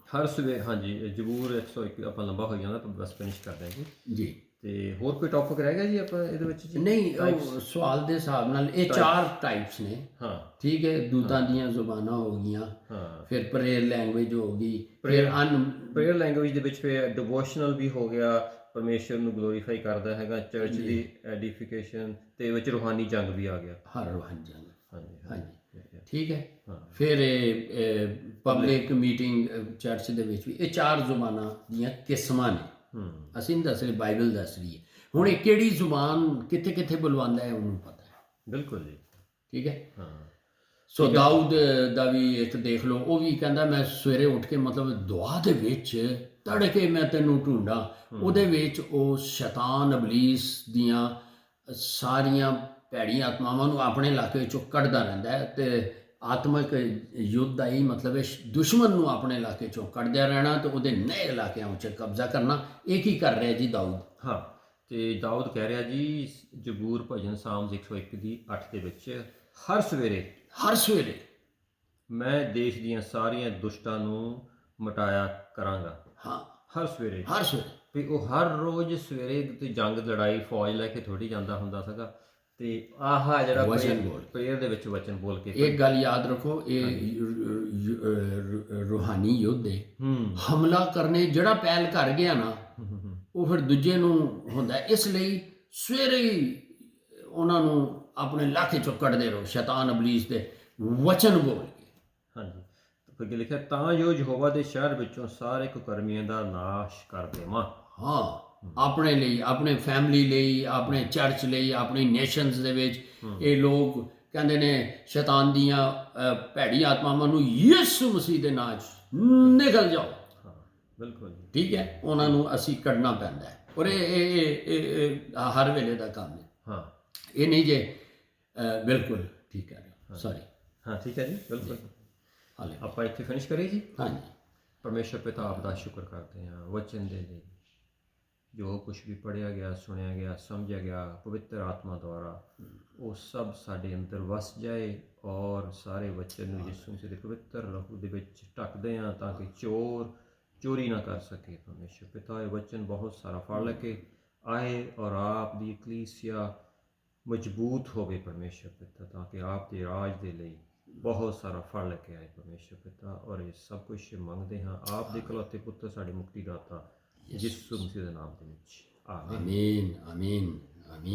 ਹਰ ਸਵੇਰ। ਹਾਂਜੀ ਜ਼ਬੂਰ 101 ਆਪਾਂ ਲੰਬਾ ਹੋ ਜਾਂਦਾ ਤਾਂ ਬਸ ਫਿਨਿਸ਼ ਕਰ ਦਿਆਂਗੇ ਜੀ। ਤੇ ਹੋਰ ਕੋਈ ਟੌਪਿਕ ਰਹਿ ਗਿਆ ਜੀ ਆਪਾਂ ਇਹਦੇ ਵਿੱਚ ਜੀ? ਨਹੀਂ, ਉਹ ਸਵਾਲ ਦੇ ਹਿਸਾਬ ਨਾਲ ਇਹ 4 ਟਾਈਪਸ ਨੇ। ਹਾਂ ਠੀਕ ਹੈ, ਦੂਤਾਂ ਦੀਆਂ ਜ਼ੁਬਾਨਾਂ ਹੋ ਗਈਆਂ, ਹਾਂ। ਫਿਰ ਪ੍ਰੇਅਰ ਲੈਂਗੁਏਜ ਹੋ ਗਈ, ਪ੍ਰੇਅਰ ਲੈਂਗੁਏਜ ਦੇ ਵਿੱਚ ਫਿਰ ਡਿਵੋਸ਼ਨਲ ਵੀ ਹੋ ਗਿਆ, ਪਰਮੇਸ਼ਰ ਨੂੰ ਗਲੋਰੀਫਾਈ ਕਰਦਾ ਹੈਗਾ, ਚਰਚ ਦੀ ਐਡੀਫਿਕੇਸ਼ਨ ਤੇ ਵਿੱਚ ਰੂਹਾਨੀ ਜੰਗ ਵੀ ਆ ਗਿਆ। ਹਰ ਰੂਹਾਨੀ ਜੰਗ। ਹਾਂਜੀ ਹਾਂਜੀ ਠੀਕ ਹੈ। ਫਿਰ ਪਬਲਿਕ ਮੀਟਿੰਗ ਚਰਚ ਦੇ ਵਿੱਚ ਵੀ ਇਹ 4 ਜ਼ੁਬਾਨਾਂ ਦੀਆਂ ਕਿਸਮਾਂ ਨੇ। ਅਸੀਂ ਨਹੀਂ ਦੱਸ ਰਹੇ, ਬਾਈਬਲ ਦੱਸ ਰਹੀ ਹੈ। ਹੁਣ ਇਹ ਕਿਹੜੀ ਜ਼ੁਬਾਨ ਕਿੱਥੇ ਕਿੱਥੇ ਬੁਲਵਾਉਂਦਾ ਹੈ ਉਹਨੂੰ ਪਤਾ ਹੈ। ਬਿਲਕੁਲ ਜੀ। ਠੀਕ ਹੈ। ਹਾਂ। ਸੋ ਦਾਊਦ ਦਾ ਵੀ ਇੱਕ ਦੇਖ ਲਓ, ਉਹ ਵੀ ਕਹਿੰਦਾ ਮੈਂ ਸਵੇਰੇ ਉੱਠ ਕੇ ਮਤਲਬ ਦੁਆ ਦੇ ਵਿੱਚ ਤੜਕੇ ਮੈਂ ਤੈਨੂੰ ਢੂੰਡਾਂ। ਉਹਦੇ ਵਿੱਚ ਉਹ ਸ਼ੈਤਾਨ ਇਬਲੀਸ ਦੀਆਂ ਸਾਰੀਆਂ ਭੈੜੀਆਂ ਆਤਮਾਵਾਂ ਨੂੰ ਆਪਣੇ ਇਲਾਕੇ ਵਿੱਚੋਂ ਕੱਢਦਾ ਰਹਿੰਦਾ ਹੈ। ਤੇ ਆਤਮਿਕ ਯੁੱਧ ਦਾ ਹੀ ਮਤਲਬ ਹੈ ਦੁਸ਼ਮਣ ਨੂੰ ਆਪਣੇ ਇਲਾਕੇ ਚੋਂ ਕੱਢਦਿਆ ਰਹਿਣਾ ਤੇ ਉਹਦੇ ਨਏ ਇਲਾਕਿਆਂ ਉੱਤੇ ਕਬਜ਼ਾ ਕਰਨਾ। ਇਹ ਕੀ ਕਰ ਰਿਹਾ ਜੀ ਦਾਊਦ? ਹਾਂ, ਤੇ ਦਾਊਦ ਕਹਿ ਰਿਹਾ ਜੀ ਜ਼ਬੂਰ ਭਜਨ ਸਾਮਸ 101 ਦੀ 8 ਦੇ ਵਿੱਚ, ਹਰ ਸਵੇਰੇ ਮੈਂ ਦੇਸ਼ ਦੀਆਂ ਸਾਰੀਆਂ ਦੁਸ਼ਟਾਂ ਨੂੰ ਮਿਟਾਇਆ ਕਰਾਂਗਾ। ਹਾਂ, ਹਰ ਸਵੇਰੇ ਵੀ ਉਹ ਹਰ ਰੋਜ਼ ਸਵੇਰੇ ਤੇ ਜੰਗ ਲੜਾਈ ਫੌਜ ਲੈ ਕੇ ਥੋੜੀ ਜਾਂਦਾ ਹੁੰਦਾ ਸੀਗਾ। ਤੇ ਆਹ ਜਿਹੜਾ ਪ੍ਰੇਅਰ ਦੇ ਵਿੱਚ ਵਚਨ ਬੋਲ ਕੇ ਇੱਕ ਗੱਲ ਯਾਦ ਰੱਖੋ, ਇਹ ਰੂਹਾਨੀ ਯੁੱਧ ਹੈ। ਹਮਲਾ ਕਰਨੇ ਜਿਹੜਾ ਪਹਿਲ ਕਰ ਗਿਆ ਨਾ ਉਹ ਫਿਰ ਦੂਜੇ ਨੂੰ ਹੁੰਦਾ। ਇਸ ਲਈ ਸਵੇਰੇ ਹੀ ਉਹਨਾਂ ਨੂੰ ਆਪਣੇ ਇਲਾਕੇ ਚੋਂ ਕੱਢਦੇ ਰਹੋ ਸ਼ੈਤਾਨ ਇਬਲੀਸ ਦੇ ਵਚਨ ਬੋਲ ਕੇ। ਹਾਂਜੀ, ਫਿਰ ਕੀ ਲਿਖਿਆ, ਤਾਂ ਜੋ ਯਹੋਵਾ ਦੇ ਸ਼ਹਿਰ ਵਿੱਚੋਂ ਸਾਰੇ ਕੁਕਰਮੀਆਂ ਦਾ ਨਾਸ਼ ਕਰ ਦੇਵਾਂ। ਹਾਂ, ਆਪਣੇ ਲਈ, ਆਪਣੇ ਫੈਮਿਲੀ ਲਈ, ਆਪਣੇ ਚਰਚ ਲਈ, ਆਪਣੀ ਨੇਸ਼ਨਸ ਦੇ ਵਿੱਚ ਇਹ ਲੋਕ ਕਹਿੰਦੇ ਨੇ ਸ਼ੈਤਾਨ ਦੀਆਂ ਭੈੜੀ ਆਤਮਾਵਾਂ ਨੂੰ ਯਿਸੂ ਮਸੀਹ ਦੇ ਨਾਂ 'ਚ ਨਿਕਲ ਜਾਓ। ਹਾਂ ਬਿਲਕੁਲ ਜੀ। ਠੀਕ ਹੈ, ਉਹਨਾਂ ਨੂੰ ਅਸੀਂ ਕੱਢਣਾ ਪੈਂਦਾ ਹੈ। ਔਰ ਇਹ ਹਰ ਵੇਲੇ ਦਾ ਕੰਮ ਹੈ। ਹਾਂ, ਇਹ ਨਹੀਂ ਜੇ ਬਿਲਕੁਲ ਠੀਕ ਹੈ। ਸੌਰੀ। ਹਾਂ ਠੀਕ ਹੈ ਜੀ, ਬਿਲਕੁਲ। ਹਾਲੇ ਆਪਾਂ ਇੱਥੇ ਫਿਨਿਸ਼ ਕਰੀਏ ਜੀ। ਹਾਂਜੀ। ਪਰਮੇਸ਼ਰ ਪਿਤਾ ਆਪ ਦਾ ਸ਼ੁਕਰ ਕਰਦੇ ਹਾਂ ਵਚਨ ਦੇ ਲਈ, ਜੋ ਕੁਝ ਵੀ ਪੜ੍ਹਿਆ ਗਿਆ, ਸੁਣਿਆ ਗਿਆ, ਸਮਝਿਆ ਗਿਆ ਪਵਿੱਤਰ ਆਤਮਾ ਦੁਆਰਾ, ਉਹ ਸਭ ਸਾਡੇ ਅੰਦਰ ਵਸ ਜਾਏ ਔਰ ਸਾਰੇ ਵਚਨ ਨੂੰ ਯਿਸੂ ਮਸੀਹ ਦੇ ਪਵਿੱਤਰ ਲਹੂ ਦੇ ਵਿੱਚ ਢੱਕਦੇ ਹਾਂ ਤਾਂ ਕਿ ਚੋਰ ਚੋਰੀ ਨਾ ਕਰ ਸਕੇ। ਪਰਮੇਸ਼ਰ ਪਿਤਾ ਇਹ ਵਚਨ ਬਹੁਤ ਸਾਰਾ ਫਲ ਲੈ ਕੇ ਆਏ ਔਰ ਆਪ ਦੀ ਕਲੀਸਿਆ ਮਜ਼ਬੂਤ ਹੋਵੇ ਪਰਮੇਸ਼ਰ ਪਿਤਾ, ਤਾਂ ਕਿ ਆਪ ਦੇ ਰਾਜ ਦੇ ਲਈ ਬਹੁਤ ਸਾਰਾ ਫਲ ਲੈ ਕੇ ਆਏ ਪਰਮੇਸ਼ਰ ਪਿਤਾ। ਔਰ ਇਹ ਸਭ ਕੁਝ ਮੰਗਦੇ ਹਾਂ ਆਪ ਦੇ ਇਕਲੌਤੇ ਪੁੱਤਰ ਸਾਡੇ ਮੁਕਤੀਦਾਤਾ ਯਿਸੂ ਮਸੀਹ ਦੇ ਨਾਮ ਦੇ ਵਿੱਚ। ਆਮੀਨ। ਆਮੀਨ।